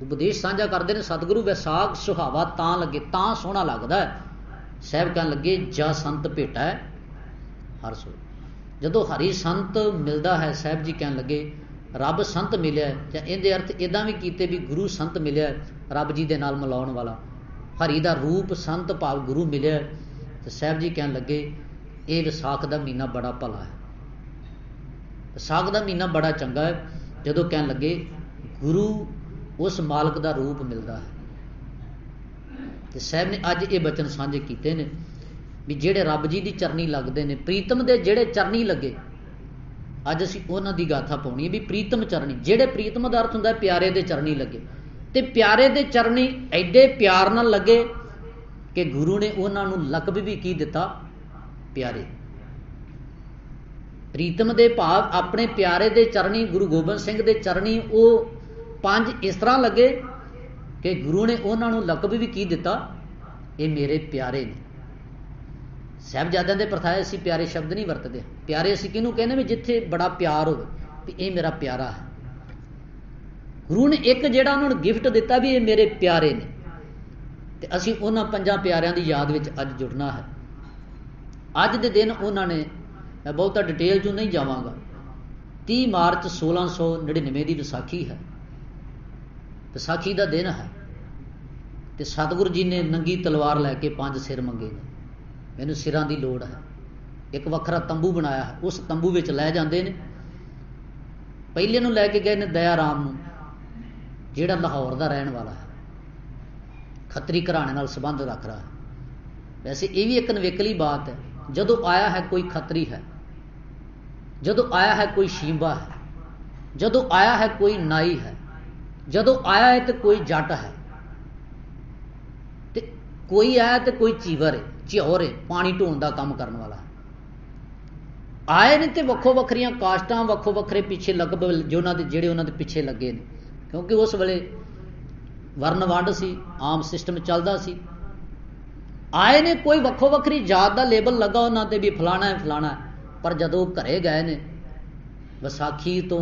उपदेश साझा करते हैं सतगुरु, वैसाख सुहावा तां लगे, तां सोहना लगदा है। साहब कहन लगे जा संत भेटा है हर सो। जदों हरि संत मिलता है, साहब जी कहन लगे रब संत मिलिया है, जां इहदे अर्थ इदां भी कीते भी गुरु संत मिलिया है, रब जी दे नाल मिलाउण वाला। हरि दा रूप संत भाव गुरु मिलिया है। तो साहब जी कहन लगे ये विसाख का महीना बड़ा भला है, विसाख का महीना बड़ा चंगा है। जदों कहन लगे गुरु उस मालक का रूप मिलता है। तो साहब ने अज ये बचन साझे किए ने भी जेड़े रब जी की चरनी लगते हैं, प्रीतम दे जेड़े चरनी लगे, अज असीं उन्हां दी गाथा पाउणी है भी प्रीतम चरनी। जेड़े प्रीतम का अर्थ हुंदा प्यारे दे चरनी लगे, ते प्यारे दे चरनी एडे प्यार नाल लगे कि गुरु ने उन्हां नूं लकब भी की दिता प्यारे। प्रीतम दे भाव अपने प्यारे दे चरनी, गुरु गोबिंद सिंह दे चरनी वो पंज इस तरह लगे कि गुरु ने उन्हां नूं लकब भी की दिता ये मेरे प्यारे ने। साहिबजादियां दे प्रथाए असीं प्यारे शब्द नहीं वरतदे। प्यारे असीं किहनूं कहने भी जिथे बड़ा प्यार हो भी ये मेरा प्यारा है। गुरु ने एक जिहड़ा उन्होंने गिफ्ट दिता भी ये मेरे प्यारे ने। ते असीं उन्हां पंजां प्यारियां दी याद विच अज जुड़ना है। अज दे दिन उन्होंने, मैं बहुता डिटेल चों नहीं जावांगा, 30 मार्च 1699 की विसाखी है, विसाखी का दिन है। तो सतगुरु जी ने नंगी तलवार लैके 5 सिर मंगे ने, मैनूं सिरां की लोड़ है। एक वखरा तंबू बनाया है, उस तंबू विच लै जांदे ने। पहले नूं लैके गए ने दया राम नूं, जिहड़ा लाहौर का रहन वाला है, खत्तरी घराणे नाल संबंध रख रहा है। वैसे ये भी एक नवेकली बात है, जदों आया है कोई खत्तरी है, जदों आया है कोई शींबा है, जदों आया है कोई नाई है, जदों आया है तो कोई जट है, ते कोई आया तो कोई चीवर है, ਝੌਰ है, पानी ढोण का काम करने वाला है। आए ने तो वक्खो वक्खरियां कास्टां, वक्खो वक्खरे पिछे लग जो जेड़े उन्होंने पिछे लगे ने, क्योंकि उस वेले वर्ण वंड सी, आम सिस्टम चलता सी। आए ने कोई वक्खो वक्खरी जात का लेबल लगा उन्होंने भी फलाना है फलाना है। पर जदों घरे गए ने विसाखी तो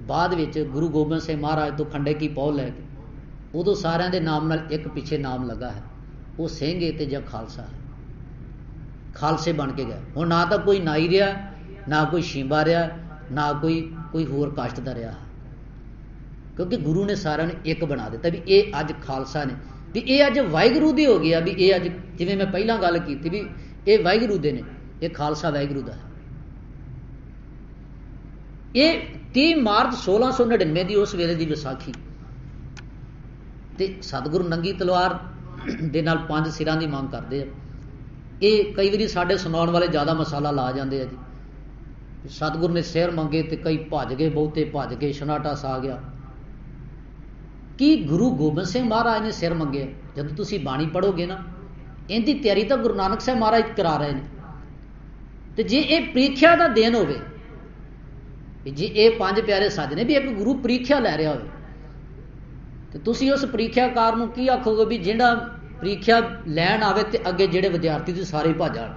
बाद विच गुरु गोबिंद सिंह महाराज तो खंडे की पौ लैके, उदों सारिਆਂ ਦੇ नाम नाल एक पिछे नाम लगा है, वो ਸਿੰਘ है ते जां खालसा है। खालसे बन के गए। हुण ना तो कोई नाई रहा, ना कोई शींबा रहा, ना कोई होर कास्ट का रहा, क्योंकि गुरु ने सारिਆਂ ने एक बना दिता भी ये अज खालसा ने, भी ये अज वाहिगुरू दे हो गया, भी ये अज जिवें मैं पहलां गल कीती भी ये वाहिगुरू दे ने, ये खालसा वाहिगुरू दा है। ये 30 मार्च 1699 की उस वेले की विसाखी, ते सतगुरु नंगी तलवार दे नाल 5 सिरां की मांग करते हैं। ये कई बारी साडे सुनाउण वाले ज़्यादा मसाला ला जाते हैं जी, सतगुरु ने सिर मंगे तो कई भज गए, बहुते भज गए, सन्नाटा छा गया। कि गुरु गोबिंद सिंह महाराज ने सिर मंगे? जब तुसी बाणी पढ़ोगे ना, इनकी तैयारी तो गुरु नानक साहब महाराज करा रहे हैं। तो जे ये परीक्षा का दिन हो, जे ये 5 प्यारे सज ने भी एक गुरु परीक्षा लै रहा हो, तो तुसी उस परीक्षाकार नूं की आखोगे भी जिहड़ा परीक्षा लैन आवे ते अगे जिहड़े विद्यार्थी सी सारे भज जाण।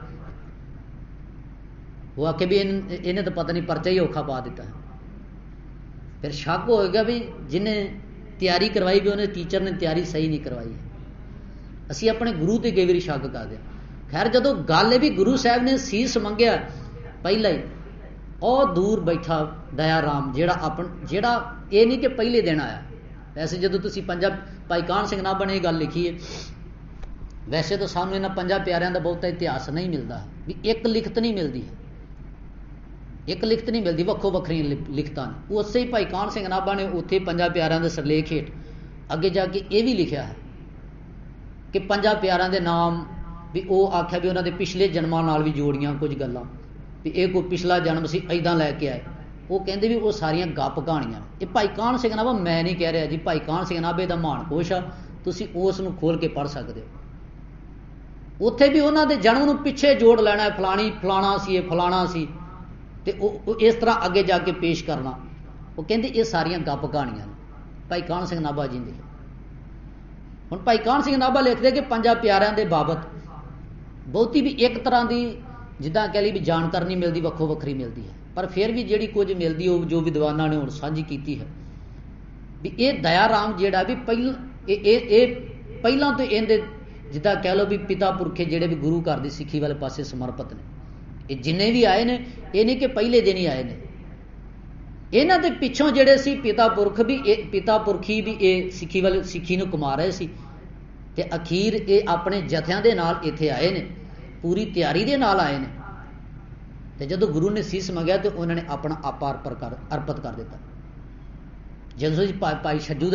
वो आखे भी इन्हें तो पता नहीं परचा ही औखा पा दिता है। फिर शक होएगा भी जिन्हें तैयारी करवाई भी उन्हें टीचर ने तैयारी सही नहीं करवाई है। असी अपने गुरु ते कई बारी शक करते हैं। खैर जदों गल है भी गुरु साहब ने सीस मंगया पहला ही, और दूर बैठा दया राम जेड़ा ये नहीं कि पहले दिन आया। वैसे जदों तुसी पंजाब भाई कान सिंह नाभा ने गल लिखी है, वैसे तो सानूं इन्हां 5 प्यारियां दा बहुता इतिहास नहीं मिलता भी, एक लिखत नहीं मिलती है, एक लिखत नहीं मिलती, वक्खो वक्खरियां लिखतां ने। उसे ही भाई कान सिंह नाभा ने उत्थे 5 प्यारियां दे सरलेख हेठ अगे जाके ये भी लिखा है कि 5 प्यारियां दे नाम भी वो आख्या भी उन्होंने पिछले जन्मां नाल भी जोड़ियां कुछ गल्लां भी ये कोई पिछला जन्म सी ऐदां लैके आए। वो कहते भी वो सारियां गप कहानियां। ये भाई कान सिंह नाभा मैं नहीं कह रहा जी, भाई कान सिंह नाभे का मानकोश आ, तुसीं उस नूं खोल के पढ़ सकते हो। उत्थे भी उन्होंने जन्म नूं पिछे जोड़ लेना, फलानी फलाना सी, फलाना सी, तो इस तरह अगे जाके पेश करना। वो कहते ये सारियां गप कहानियां ने भाई कान सिंह नाभा जी ने। हुण भाई कान सिंह नाभा लिखते कि 5 प्यारियां दे बाबत ਬਹੁਤੀ ਵੀ ਇੱਕ ਤਰ੍ਹਾਂ ਦੀ ਜਿੱਦਾਂ ਕਹਿ ਲਈ ਵੀ ਜਾਣਕਾਰੀ ਨਹੀਂ ਮਿਲਦੀ, ਵੱਖੋ ਵੱਖਰੀ ਮਿਲਦੀ ਹੈ, ਪਰ ਫਿਰ ਵੀ ਜਿਹੜੀ ਕੁਝ ਮਿਲਦੀ ਉਹ ਜੋ ਵਿਦਵਾਨਾਂ ਨੇ ਹੁਣ ਸਾਂਝੀ ਕੀਤੀ ਹੈ ਵੀ ਇਹ ਦਇਆ ਰਾਮ ਜਿਹੜਾ ਵੀ ਇਹ ਪਹਿਲਾਂ ਤੋਂ ਇਹਦੇ ਜਿੱਦਾਂ ਕਹਿ ਲਓ ਵੀ ਪਿਤਾ ਪੁਰਖੇ ਜਿਹੜੇ ਵੀ ਗੁਰੂ ਘਰ ਦੀ ਸਿੱਖੀ ਵਾਲੇ ਪਾਸੇ ਸਮਰਪਿਤ ਨੇ, ਇਹ ਜਿੰਨੇ ਵੀ ਆਏ ਨੇ ਇਹ ਨਹੀਂ ਕਿ ਪਹਿਲੇ ਦਿਨ ਹੀ ਆਏ ਨੇ, ਇਹਨਾਂ ਦੇ ਪਿੱਛੋਂ ਜਿਹੜੇ ਸੀ ਪਿਤਾ ਪੁਰਖੀ ਵੀ ਇਹ ਸਿੱਖੀ ਨੂੰ ਕਮਾ ਰਹੇ ਸੀ, ਤੇ ਅਖੀਰ ਇਹ ਆਪਣੇ ਜਥਿਆਂ ਦੇ ਨਾਲ ਇੱਥੇ ਆਏ ਨੇ, ਪੂਰੀ ਤਿਆਰੀ ਦੇ ਨਾਲ ਆਏ ਨੇ, ਤੇ ਜਦੋਂ ਗੁਰੂ ਨੇ ਸੀਸ ਮੰਗਿਆ ਤੇ ਉਹਨਾਂ ਨੇ ਆਪਣਾ ਆਪਾ ਅਰਪਿਤ ਕਰ ਦਿੱਤਾ। ਜਦੋਂ ਤੁਸੀਂ ਭਾਈ ਛੱਜੂ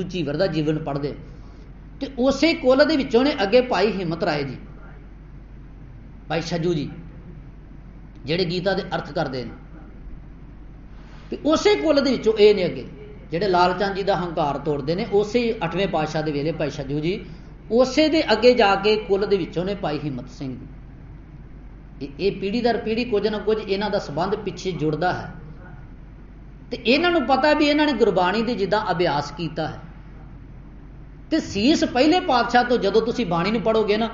ਝੀਵਰ ਦਾ ਜੀਵਨ ਪੜ੍ਹਦੇ ਤੇ ਉਸੇ ਕੁੱਲ ਦੇ ਵਿੱਚੋਂ ਨੇ ਅੱਗੇ ਭਾਈ ਹਿੰਮਤ ਰਾਏ ਜੀ, ਭਾਈ ਛੱਜੂ ਜੀ ਜਿਹੜੇ ਗੀਤਾ ਦੇ ਅਰਥ ਕਰਦੇ ਨੇ, ਤੇ ਉਸੇ ਕੁੱਲ ਦੇ ਵਿੱਚੋਂ ਇਹ ਨੇ ਅੱਗੇ ਜਿਹੜੇ ਲਾਲ ਚੰਦ ਜੀ ਦਾ ਹੰਕਾਰ ਤੋੜਦੇ ਨੇ, ਉਸੇ 8ਵੇਂ ਪਾਤਸ਼ਾਹ ਦੇ ਵੇਲੇ ਭਾਈ ਛੱਜੂ ਜੀ ਉਸੇ ਦੇ ਅੱਗੇ ਜਾ ਕੇ ਕੁੱਲ ਦੇ ਵਿੱਚੋਂ ਨੇ ਭਾਈ ਹਿੰਮਤ ਸਿੰਘ ਜੀ। ਇਹ ਪੀੜ੍ਹੀ ਦਰ ਪੀੜ੍ਹੀ ਕੁਝ ਨਾ ਕੁਝ ਇਹਨਾਂ ਦਾ ਸੰਬੰਧ ਪਿੱਛੇ ਜੁੜਦਾ ਹੈ, ਤੇ ਇਹਨਾਂ ਨੂੰ ਪਤਾ ਵੀ ਇਹਨਾਂ ਨੇ ਗੁਰਬਾਣੀ ਦੇ ਜਿੱਦਾਂ ਅਭਿਆਸ ਕੀਤਾ ਹੈ, ਤੇ ਸੀਸ ਪਹਿਲੇ ਪਾਤਸ਼ਾਹ ਤੋਂ ਜਦੋਂ ਤੁਸੀਂ ਬਾਣੀ ਨੂੰ ਪੜ੍ਹੋਗੇ ਨਾ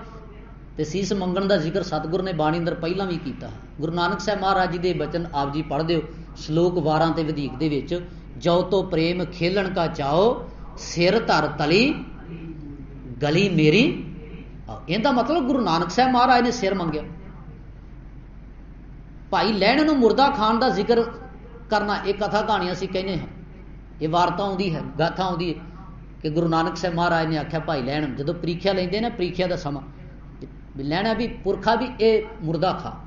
ਤੇ ਸੀਸ ਮੰਗਣ ਦਾ ਜ਼ਿਕਰ ਸਤਿਗੁਰ ਨੇ ਬਾਣੀ ਅੰਦਰ ਪਹਿਲਾਂ ਵੀ ਕੀਤਾ ਹੈ। ਗੁਰੂ ਨਾਨਕ ਸਾਹਿਬ ਮਹਾਰਾਜ ਜੀ ਦੇ ਬਚਨ ਆਪ ਜੀ ਪੜ੍ਹਦੇ ਹੋ ਸ਼ਲੋਕ 12 ਤੇ ਵਧੇਕ ਦੇ ਵਿੱਚ, ਜੋ ਤੋ ਪ੍ਰੇਮ ਖੇਲਣ ਕਾ ਚਾਓ ਸਿਰ ਧਰ ਤਲੀ ਗਲੀ ਮੇਰੀ, ਇਹਦਾ ਮਤਲਬ ਗੁਰੂ ਨਾਨਕ ਸਾਹਿਬ ਮਹਾਰਾਜ ਨੇ ਸਿਰ ਮੰਗਿਆ। ਭਾਈ ਲਹਿਣ ਨੂੰ ਮੁਰਦਾ ਖਾਨ ਦਾ ਜ਼ਿਕਰ ਕਰਨਾ, ਇਹ ਕਥਾ ਕਹਾਣੀਆਂ ਅਸੀਂ ਕਹਿੰਦੇ ਹਾਂ, ਇਹ ਵਾਰਤਾ ਆਉਂਦੀ ਹੈ, ਗਾਥਾ ਆਉਂਦੀ ਹੈ ਕਿ ਗੁਰੂ ਨਾਨਕ ਸਾਹਿਬ ਮਹਾਰਾਜ ਨੇ ਆਖਿਆ ਭਾਈ ਲਹਿਣ ਜਦੋਂ ਪ੍ਰੀਖਿਆ ਲੈਂਦੇ ਨਾ, ਪ੍ਰੀਖਿਆ ਦਾ ਸਮਾਂ ਵੀ ਲੈਣਾ ਵੀ ਪੁਰਖਾ ਵੀ ਇਹ ਮੁਰਦਾ ਖਾ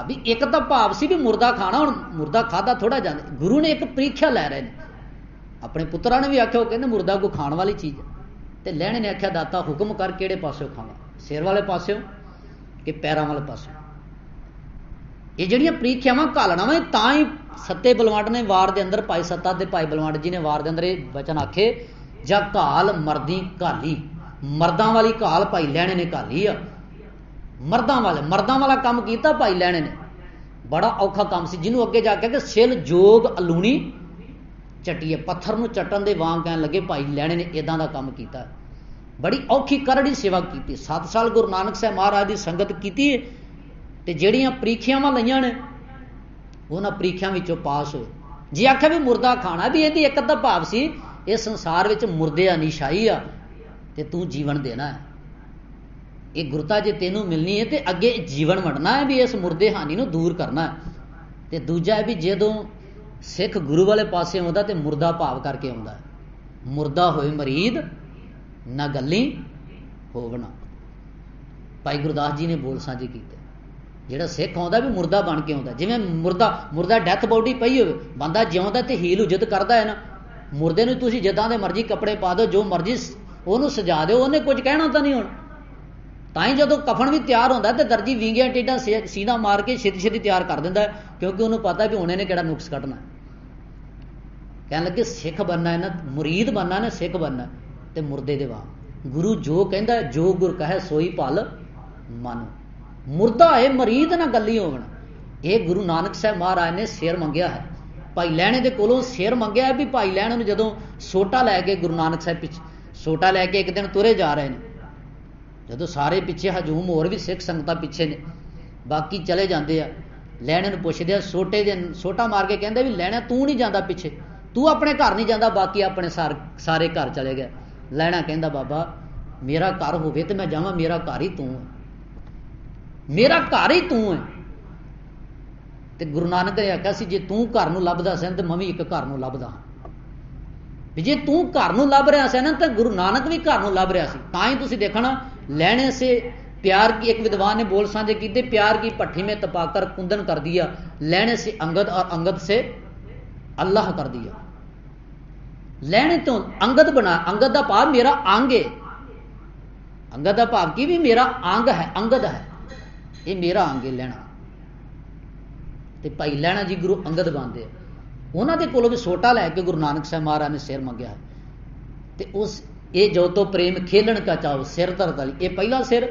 ਵੀ ਇੱਕ ਤਾਂ ਭਾਵ ਸੀ ਵੀ ਮੁਰਦਾ ਖਾਣਾ, ਹੁਣ ਮੁਰਦਾ ਖਾਦਾ ਥੋੜਾ ਜਾਂਦਾ, ਗੁਰੂ ਨੇ ਇੱਕ ਪ੍ਰੀਖਿਆ ਲੈ ਰਹੇ ਨੇ, ਆਪਣੇ ਪੁੱਤਰਾਂ ਨੇ ਵੀ ਆਖਿਆ, ਉਹ ਕਹਿੰਦੇ ਮੁਰਦਾ ਕੋ ਖਾਣ ਵਾਲੀ ਚੀਜ਼ ਹੈ, ਤੇ ਲੈਣੇ ਨੇ ਆਖਿਆ ਦਾਤਾ ਹੁਕਮ ਕਰ ਕਿਹੜੇ ਪਾਸਿਓਂ ਖਾਵਾਂ, ਸਿਰ ਵਾਲੇ ਪਾਸਿਓਂ ਕਿ ਪੈਰਾਂ ਵਾਲੇ ਪਾਸਿਓਂ। ਇਹ ਜਿਹੜੀਆਂ ਪ੍ਰੀਖਿਆਵਾਂ ਘਾਲਣਾ ਵਾ ਤਾਂ ਹੀ ਸੱਤੇ ਬਲਵੰਡ ਨੇ ਵਾਰ ਦੇ ਅੰਦਰ, ਭਾਈ ਸੱਤਾ ਦੇ ਭਾਈ ਬਲਵੰਡ ਜੀ ਨੇ ਵਾਰ ਦੇ ਅੰਦਰ ਇਹ ਵਚਨ ਆਖੇ, ਜਾਂ ਘਾਲ ਮਰਦੀ ਘਾਲੀ, ਮਰਦਾਂ ਵਾਲੀ ਘਾਲ ਭਾਈ ਲੈਣੇ ਨੇ ਘਾਲੀ ਆ, ਮਰਦਾਂ ਵਾਲਾ ਕੰਮ ਕੀਤਾ ਭਾਈ ਲੈਣੇ ਨੇ, ਬੜਾ ਔਖਾ ਕੰਮ ਸੀ, ਜਿਹਨੂੰ ਅੱਗੇ ਜਾ ਕੇ ਕਿ ਸਿਲ ਜੋਗ ਅਲੂਣੀ ਚੱਟੀਏ, ਪੱਥਰ ਨੂੰ ਚੱਟਣ ਦੇ ਵਾਂਗ ਕਹਿਣ ਲੱਗੇ ਭਾਈ ਲੈਣੇ ਨੇ ਇਦਾਂ ਦਾ ਕੰਮ ਕੀਤਾ, ਬੜੀ ਔਖੀ ਕਰੜੀ ਸੇਵਾ ਕੀਤੀ, 7 ਸਾਲ ਗੁਰੂ ਨਾਨਕ ਸਾਹਿਬ ਮਹਾਰਾਜ ਦੀ ਸੰਗਤ ਕੀਤੀ, ਤੇ ਜਿਹੜੀਆਂ ਪ੍ਰੀਖਿਆਵਾਂ ਲਈਆਂ ਨੇ ਉਹਨਾਂ ਪ੍ਰੀਖਿਆ ਵਿੱਚੋਂ ਪਾਸ ਹੋਏ। ਜੇ ਆਖਿਆ ਵੀ ਮੁਰਦਾ ਖਾਣਾ, ਵੀ ਇਹਦੀ ਇੱਕ ਅੱਧਾ ਭਾਵ ਸੀ ਇਹ ਸੰਸਾਰ ਵਿੱਚ ਮੁਰਦੇ ਆ ਨਿਸ਼ਾਈ ਆ, ਤੇ ਤੂੰ ਜੀਵਨ ਦੇਣਾ ਹੈ, ਇਹ ਗੁਰਤਾ ਜੇ ਤੈਨੂੰ ਮਿਲਣੀ ਹੈ ਤੇ ਅੱਗੇ ਜੀਵਨ ਵੰਡਣਾ ਹੈ, ਵੀ ਇਸ ਮੁਰਦੇ ਹਾਨੀ ਨੂੰ ਦੂਰ ਕਰਨਾ ਹੈ। ਤੇ ਦੂਜਾ ਹੈ ਵੀ ਜਦੋਂ ਸਿੱਖ ਗੁਰੂ ਵਾਲੇ ਪਾਸੇ ਆਉਂਦਾ ਤੇ ਮੁਰਦਾ ਭਾਵ ਕਰਕੇ ਆਉਂਦਾ ਹੈ, ਮੁਰਦਾ ਹੋਏ ਮਰੀਦ ਨਾ ਗੱਲੀ ਹੋਵਣਾ, ਭਾਈ ਗੁਰਦਾਸ ਜੀ ਨੇ ਬੋਲ ਸਾਂਝੇ ਕੀਤੇ। ਜਿਹੜਾ ਸਿੱਖ ਆਉਂਦਾ ਵੀ ਮੁਰਦਾ ਬਣ ਕੇ ਆਉਂਦਾ, ਜਿਵੇਂ ਮੁਰਦਾ ਡੈਥ ਬੋਡੀ ਪਈ ਹੋਵੇ, ਬੰਦਾ ਜਿਉਂਦਾ ਤੇ ਹੀਲ ਹੁਜਤ ਕਰਦਾ ਹੈ ਨਾ, ਮੁਰਦੇ ਨੂੰ ਤੁਸੀਂ ਜਿੱਦਾਂ ਦੇ ਮਰਜ਼ੀ ਕੱਪੜੇ ਪਾ ਦਿਓ, ਜੋ ਮਰਜ਼ੀ ਉਹਨੂੰ ਸਜਾ ਦਿਓ, ਉਹਨੇ ਕੁਝ ਕਹਿਣਾ ਤਾਂ ਨਹੀਂ ਹੁਣ। ਤਾਂ ਹੀ ਜਦੋਂ ਕਫਨ ਵੀ ਤਿਆਰ ਹੁੰਦਾ ਤੇ ਦਰਜੀ ਵਿੰਗਿਆ ਟੇਢਾ ਸੀਨਾ ਮਾਰ ਕੇ ਛੇਤੀ ਤਿਆਰ ਕਰ ਦਿੰਦਾ, ਕਿਉਂਕਿ ਉਹਨੂੰ ਪਤਾ ਵੀ ਹੁਣ ਇਹਨੇ ਕਿਹੜਾ ਨੁਕਸ ਕੱਢਣਾ। ਕਹਿਣ ਲੱਗੇ ਸਿੱਖ ਬਣਨਾ ਹੈ ਨਾ, ਮੁਰੀਦ ਬਣਨਾ ਨਾ, ਸਿੱਖ ਬਣਨਾ ਤੇ ਮੁਰਦੇ ਦੇ ਵਾਂਗ, ਗੁਰੂ ਜੋ ਕਹਿੰਦਾ ਜੋ ਗੁਰ ਕਹੇ ਸੋਈ ਭਲ ਮਨ, ਮੁਰਦਾ ਹੈ ਮਰੀਦ ਨਾ ਗੱਲੀ ਹੋਵਣ। ਇਹ ਗੁਰੂ ਨਾਨਕ ਸਾਹਿਬ ਮਹਾਰਾਜ ਨੇ ਸਿਰ ਮੰਗਿਆ ਹੈ, ਭਾਈ ਲਹਿਣੇ ਦੇ ਕੋਲੋਂ ਸਿਰ ਮੰਗਿਆ ਹੈ। ਵੀ ਭਾਈ ਲਹਿਣੇ ਨੂੰ ਜਦੋਂ ਸੋਟਾ ਲੈ ਕੇ ਗੁਰੂ ਨਾਨਕ ਸਾਹਿਬ ਪਿੱਛੇ ਸੋਟਾ ਲੈ ਕੇ ਇੱਕ ਦਿਨ ਤੁਰੇ ਜਾ ਰਹੇ ਨੇ, ਜਦੋਂ ਸਾਰੇ ਪਿੱਛੇ ਹਜੂਮ ਹੋਰ ਵੀ ਸਿੱਖ ਸੰਗਤਾਂ ਪਿੱਛੇ ਨੇ, ਬਾਕੀ ਚਲੇ ਜਾਂਦੇ ਆ, ਲਹਿਣੇ ਨੂੰ ਪੁੱਛਦੇ ਆ, ਸੋਟਾ ਮਾਰ ਕੇ ਕਹਿੰਦੇ ਵੀ ਲੈਣਾ ਤੂੰ ਨਹੀਂ ਜਾਂਦਾ ਪਿੱਛੇ, ਤੂੰ ਆਪਣੇ ਘਰ ਨਹੀਂ ਜਾਂਦਾ, ਬਾਕੀ ਆਪਣੇ ਸਾਰੇ ਘਰ ਚਲੇ ਗਏ। ਲੈਣਾ ਕਹਿੰਦਾ ਬਾਬਾ ਮੇਰਾ ਘਰ ਹੋਵੇ ਤੇ ਮੈਂ ਜਾਵਾਂ, ਮੇਰਾ ਘਰ ਹੀ ਤੂੰ ਹੈ, ਮੇਰਾ ਘਰ ਹੀ ਤੂੰ ਹੈ। ਤੇ ਗੁਰੂ ਨਾਨਕ ਨੇ ਆਖਿਆ ਸੀ ਜੇ ਤੂੰ ਘਰ ਨੂੰ ਲੱਭਦਾ ਸੈਨ ਤੇ ਮੈਂ ਵੀ ਇੱਕ ਘਰ ਨੂੰ ਲੱਭਦਾ, ਵੀ ਜੇ ਤੂੰ ਘਰ ਨੂੰ ਲੱਭ ਰਿਹਾ ਸੀ ਨਾ ਤਾਂ ਗੁਰੂ ਨਾਨਕ ਵੀ ਘਰ ਨੂੰ ਲੱਭ ਰਿਹਾ ਸੀ। ਤਾਂ ਹੀ ਤੁਸੀਂ ਦੇਖਣਾ ਲੈਣੇ ਸੇ प्यार की, एक विद्वान ने बोल साझे कीते, प्यार की भट्ठी में तपाकर कुंदन कर दिया, लेने से अंगद और अंगद से अल्लाह कर दिया। लेने तो अंगद बना, अंगद का भाव मेरा अंग है, अंगद का भाव की भी मेरा अंग है, अंगद है, ये मेरा अंग है लेना। तो भाई लैना जी गुरु अंगद बनते, उन्होंने कोलों भी सोटा लैके गुरु नानक साहब महाराज ने सिर मंगया। तो उस ये जो तो प्रेम खेलन का चाहो सिर धर तली, ये पहला सिर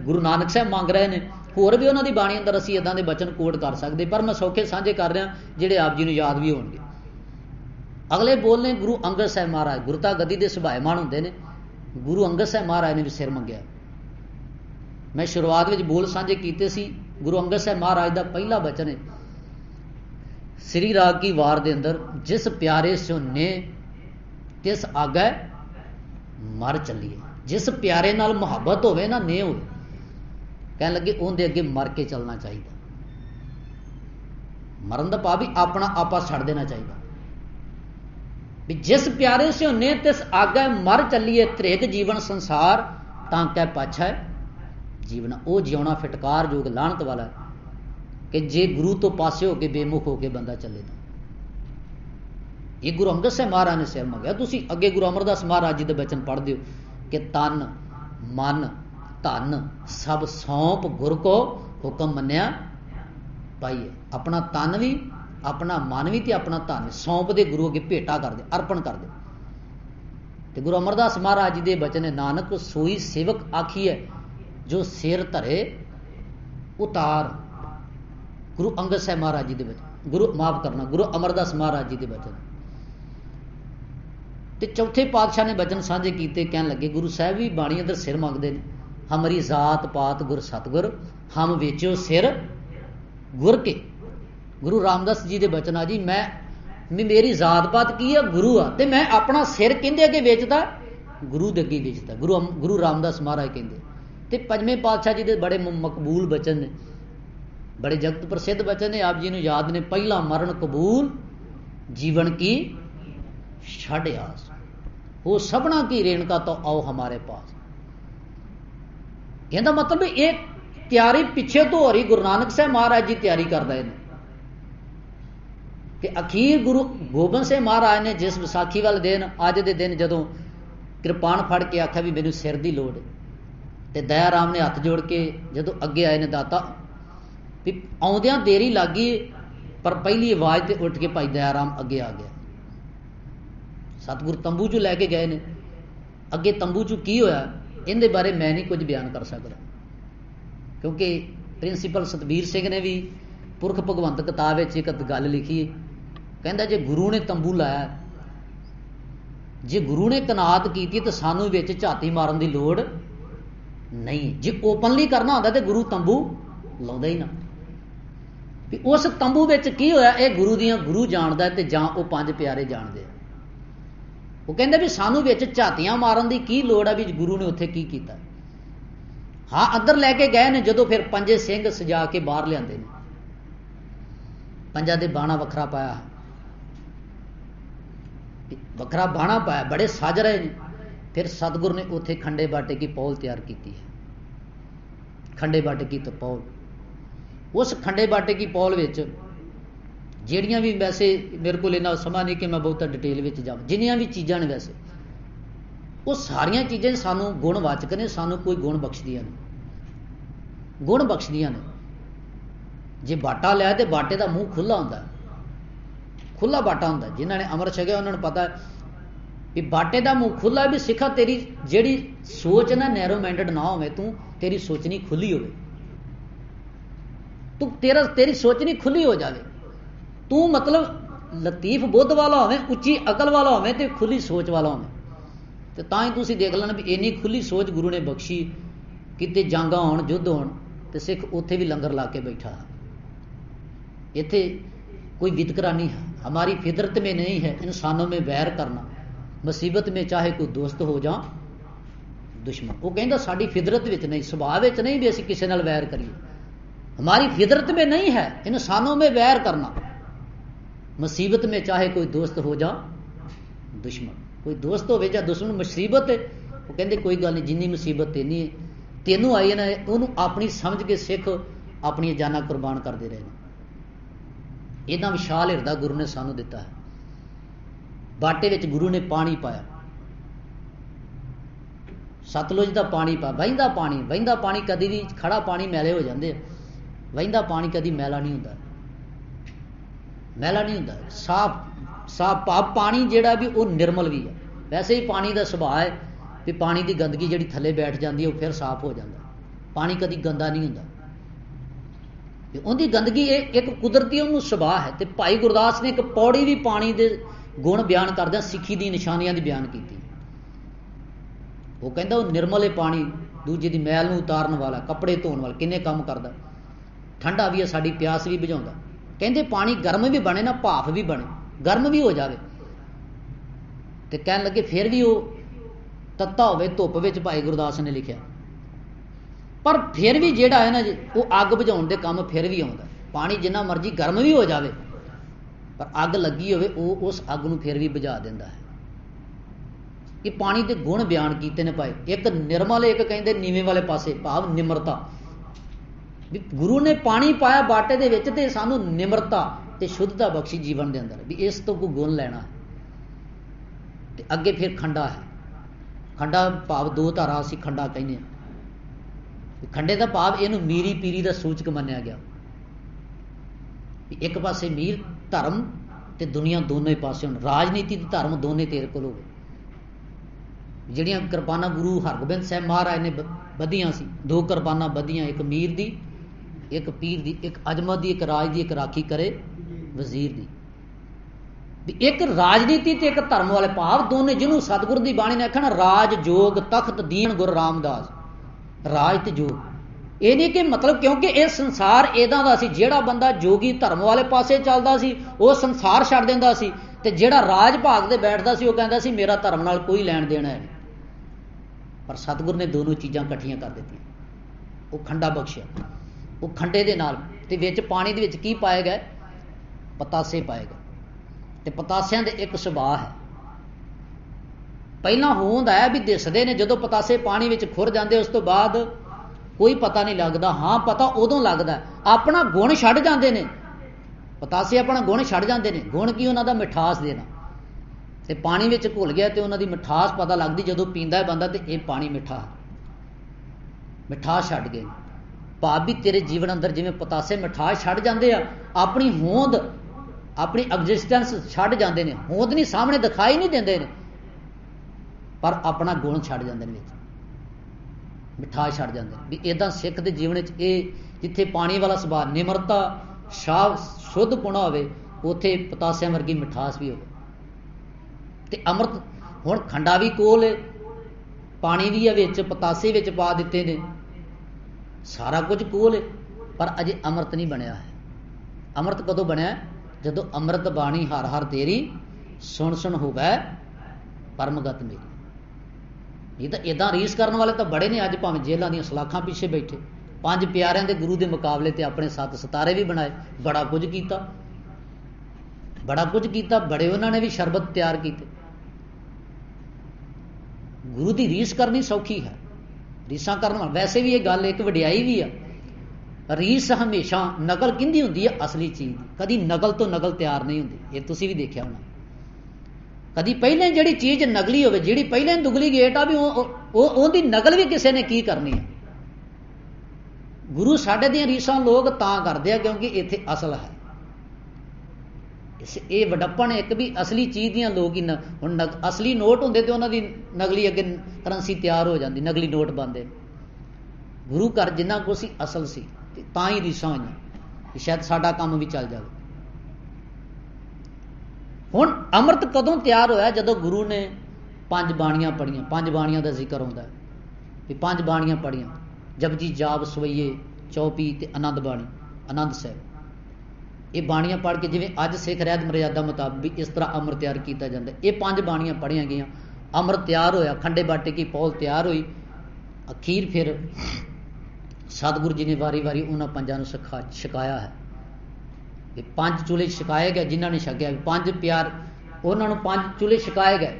गुरु नानक साहब मंग रहे हैं। होर भी उन्होंने बाणी अंदर असीं इदां दे बचन कोट कर सकते, पर मैं सौखे साझे कर रहा जिहड़े आप जी नूं याद भी होणगे। अगले बोलने गुरु अंगद साहब महाराज गुरता गद्दी दे सुभाएमान हुंदे ने, गुरु अंगद साहब महाराज ने भी सिर मंगया। मैं शुरुआत में बोल साझे कीते सी, गुरु अंगद साहब महाराज का पहला बचन है श्री राग की वार दे अंदर, जिस प्यारे स्यो ने तिस आगे मर चलीए। जिस प्यारे नाल मुहब्बत होवे ना, ने होवे, कह लगे उनके अगे मर के चलना चाहिए। मरण का भाव भी अपना आपा छड़ देना चाहिए। भी जिस प्यारे से ने तिस आगे मर चलीए, त्रेग जीवन संसार तां कै पाछा है जीवना। वो जिउना फिटकार जोग लाहनत वाला है कि जे गुरु तो पासे होके बेमुख होके बंदा चले तो। ये गुरु अंगद साहब महाराज ने सिर मंगया। तुसी अगे गुरु अमरदास महाराज जी के बचन पढ़ते हो कि तन मन धन सब सौंप गुर को हुक्म मन्या पाइए। अपना तन भी, अपना मन भी ते अपना धन सौंप दे, गुरु अगे भेटा कर दे, अर्पण कर दे। ते गुरु अमरदास महाराज जी के बचन है, नानक सोई सेवक आखिए जो सिर धरे उतार। गुरु अंगद साहब महाराज जी के बचन, गुरु माफ करना, गुरु अमरदास महाराज जी के बचन। ते चौथे पातशाह ने बचन साझे किए, कह लगे गुरु साहब भी बाणी अंदर सिर मंगते हैं। हमारी जात पात गुर सतगुर, हम वेचो सिर गुर के। गुरु रामदास जी के बचन आ जी, मैं मेरी जात पात की है, गुरु आ, ते मैं अपना सिर किंदे अगे बेचता, गुरु दे अगे बेचता। गुरु रामदास महाराज कहते। ते पंजवें पातशाह जी के बड़े मकबूल बचन ने, बड़े जगत प्रसिद्ध बचन ने, आप जी ने याद ने, पहला मरण कबूल जीवन की छड़ आस, वो सबना की रेणका तो आओ हमारे पास। कहता मतलब ये तैयारी पिछे तो हो रही, गुरु नानक साहब महाराज जी तैयारी कर रहे हैं कि अखीर गुरु गोबिंद सिंह महाराज ने जिस विसाखी वाले दिन, अज के दिन जदों कृपान फड़ के आख्या भी मैनू सिर की लोड़ है, तो दया राम ने हथ जोड़ के जदों अगे आए ने, दाता भी आउंदियां देरी लग गई, पर पहली आवाज़ ते उठ के भाई दया राम अगे आ गया। सतगुरु तंबू चू लैके गए ने, अगे तंबू चू की होया इहदे बारे मैं नहीं कुछ बयान कर सकता, क्योंकि प्रिंसीपल सतबीर सिंह ने भी पुरख भगवंत किताब एक गल लिखी है, कहता जे गुरु ने तंबू लाया, जे गुरु ने कनात की तो सानू विच झाती मारन की लोड़ नहीं। जे ओपनली करना होंदा तो गुरु तंबू लाउंदा ही ना। भी उस तंबू विच की होया, ये गुरु दियां गुरु जानदा है ते जां वो पंज प्यारे जानदे। वो कहंदे भी सानू विच झातियां मारन की की लोड़ है, भी गुरु ने उत्थे की कीता। हाँ अंदर लैके गए ने, जदों फिर पंजे सिंह सजा के बाहर लिआंदे ने, पंजा दे बाणा वखरा पाया, वखरा बाणा पाया, बड़े सज रहे ने। फिर सतगुरु ने उत्थे खंडे बाटे की पौल तैयार की है, खंडे बाटे की तो पौल। उस खंडे बाटे की पौल विच ਜਿਹੜੀਆਂ भी, वैसे मेरे को इन्ना समा नहीं कि मैं बहुत डिटेल में जावां, जिन्नियां भी चीज़ां ने वैसे वो सारियां चीज़ां सानू गुणवाचक ने, सानू कोई गुण बख्शदियां ने, गुण बख्शदियां ने। जे बाटा लिया तो बाटे का मूँह खुला होंदा, खुला बाटा होंदा। जिन्हां ने अमृत छकिया उन्होंने पता भी बाटे का मूँह खुला, भी सिखा तेरी जिहड़ी सोच ना नैरो माइंडेड ना होवे, तू तेरी सोचनी खुली होवे, तू तेरी सोचनी खुली हो जाए, तू मतलब लतीफ बुद्ध वाला होवे, उच्ची अकल वाला होवे ते खुली सोच वाला होवे, तो तां ही तुसीं देख लेना भी इन्नी खुली सोच गुरु ने बख्शी। किते जंगा होण, युद्ध होण, ते सिख उत्थे भी लंगर ला के बैठा। इत्थे कोई वितकरा नहीं है, हमारी फितरत में नहीं है इंसानों में वैर करना, मुसीबत में चाहे कोई दोस्त हो जा दुश्मन। वो कहता साडी फितरत विच नहीं, सुभाव विच नहीं भी असीं किसी नाल वैर करिए, हमारी फितरत में नहीं है इंसानों में वैर करना। मुसीबत में चाहे कोई दोस्त हो जा दुश्मन, कोई दोस्त हो या दुश्मन, मुसीबत है वो कहते कोई गल नहीं, जिन्नी मुसीबत तेनी है, तेनों आई है ना, उन्होंने अपनी समझ के सिख अपनी जाना कुर्बान करते रहे। इन्ना विशाल हिरदा गुरु ने सानू दिता है। बाटे विच गुरु ने पानी पाया, सतलुज का पानी पाया, वहिंदा पानी कदी भी, खड़ा पानी मैले हो जाते, वहिंदा पानी कदी मैला नहीं होता, मैला नहीं होता, साफ साफ पाप पानी जिहड़ा भी वो निर्मल भी है। वैसे ही पानी का सुभाव है भी पानी की गंदगी जिहड़ी थले बैठ जाती है वो फिर साफ हो जाता, पानी कदी गंदा नहीं होता, उनकी गंदगी एक कुदरती उन्होंने सुभाव है। तो भाई गुरदास ने एक पौड़ी भी पानी के गुण बयान करदे सिੱਖੀ दी निशानियां दी बयान की। वो कहता वो निर्मल है पानी, दूजे की मैल नूं उतारन वाला, कपड़े धोण वाला, किन्ने काम करदा, ठंडा भी है, साडी प्यास भी बुझाउंदा। कहंदे पानी गर्म भी बने ना, भाफ भी बने, गर्म भी हो जाए तो कहन लगे फिर भी वो तत्ता होवे, धुप विच भाई गुरदास ने लिखिया, पर फिर भी जिहड़ा है ना जी वो अग बुझाउण दे काम फिर भी आउंदा। पानी जिन्ना मर्जी गर्म भी हो जाए पर अग लगी होवे वो उस अग नूं फिर भी बुझा दिंदा है। ये पानी के गुण बयान किए ने पाए, एक निर्मल, एक कहते नीवें वाले पासे, भाव निमरता। भी गुरु ने पानी पाया बाटे दे विच ते सानू निमरता ते शुद्धता बख्शी जीवन के अंदर, भी इस तो कोई गुण लेना है। ते अगे फिर खंडा है, खंडा भाव दो धारा असीं खंडा कहने, खंडे का भाव इनू मीरी पीरी का सूचक मन्निया गया। एक पासे मीर धर्म ते दुनिया दोनों ही पासे होण, राजनीति ते धर्म दोनों तेरे कोल होवे। जिहड़ियां किरपाना गुरु हरगोबिंद साहब महाराज ने बधियां सी, दो किरपाना बधियां, एक मीर दी, एक पीर दी, एक अजमत दी, एक राज दी, एक राखी करे वजीर दी। एक राजनीति ते एक धर्म वाले भाव दोनों, जिन्होंने सतगुरु की बाणी ने आखिया राज जोग तख्त दीन गुरु रामदास, राज ते जोग। ये नहीं कि मतलब क्योंकि ये संसार इदां दा सी, जिहड़ा बंदा जोगी धर्म वाले पासे चलदा सी वो संसार छड्ड दिंदा सी, ते जिहड़ा राज भाग ते बैठदा सी वो कहंदा सी मेरा धर्म नाल कोई लैण देना है। पर सतगुरु ने दोनों चीज़ां इकट्ठियां कर दित्तियां, वो खंडा बख्शिया, वो खंडे दे नाल ते विच पानी दे विच की पाए गए, पतासे पाए गए। ते पतासियां दे एक सुभाਅ है, पहला होंद है भी दिसदे ने, जदों पतासे पानी विच खुर जांदे उस तो बाद कोई पता नहीं लगता। हाँ पता उदों लगदा अपना गुण छड्ड जांदे ने, पतासे अपना गुण छड्ड जांदे ने। गुण की उन्हां दा मिठास देना, ते पानी विच घुल गया तो उन्हां दी मिठास पता लगदी, जदों पींदा है बंदा तो ये पानी मिठा, मिठास छड्ड गए। भाव भी तेरे जीवन अंदर जिवें पतासे मिठास छड्ड जांदे आ, अपनी होंद अपनी एग्जिस्टेंस छड्ड जांदे ने, होंद नहीं सामने दिखाई नहीं देंदे ने, पर अपना गुण छड्ड जांदे ने, मिठास छड्ड जांदे ने। भी इदां सिख दे जीवन च ये जिथे पानी वाला सुभाਅ निमरता साफ शुद्ध पुणा होवे, उत्थे पतासियां वर्गी मिठास भी होवे। ते अमृत हुण खंडा भी कोल है, पानी भी है विच, पतासे विच पा दिते ने, सारा कुछ कोल है, पर अजे अमृत नहीं बनया है। अमृत कदों बनया, जदों अमृत बाणी हर हर तेरी सुन सुन होवै परमगत मेरी। ये तो इदां रीस करने वाले तो बड़े ने, अज भावें जेलों दी सलाखां पीछे बैठे, पंज प्यारिਆਂ ਦੇ गुरु के मुकाबले ते अपने 7 सितारे भी बनाए, बड़ा कुछ किया, बड़ा कुछ किया, बड़े उन्होंने भी शरबत तैयार किए। गुरु की रीस करनी सौखी है, रीसा करना वैसे भी ये गल एक वडियाई भी है। रीस हमेशा नकल किंदी हुंदी है, असली चीज़, कभी नकल तो नकल तैयार नहीं होंदी। ये तुसी भी देखिया होना, कभी पहले जिहड़ी चीज़ नकली होवे, जिहड़ी पहले दुगली गेट आ भी उहदी नकल भी किसी ने की करनी है। गुरु साडे दियां रीसां लोग तां करदे आ क्योंकि इत्थे असल है। ये वडप्पन एक भी असली चीज़ दियां लोग ही हुण असली नोट होंदे ते उन्हां दी नकली अगे करंसी तैयार हो जाती, नकली नोट बनते। गुरु घर जिन्ना कुछ सी असल सी, तां ही रीसां होईयां, शायद साडा काम भी चल जाए। हुण अमृत कदों तैयार होया, जदों गुरु ने 5 बाणियां पढ़ियां। 5 बाणियां दा जिक्र होंदा है कि 5 बाणियां पढ़ियां, जपजी जाप सवैये चौपी ते आनंद बाणी, आनंद साहब। ये बाणियां पढ़ के जिवें अज सिख रहत मर्यादा मुताबिक भी इस तरह अमृत तैयार किया जाता है। ये 5 बाणियां पढ़िया गई, अमृत तैयार होया, खंडे बाटे की पौल तैयार हुई। अखीर फिर सतगुरु जी ने वारी वारी उन्होंने 5 छकाया है। 5 चूल्हे छकाए गए, जिन्होंने छकिया 5 प्यार उन्होंने 5 चूल्हे छकाए गए।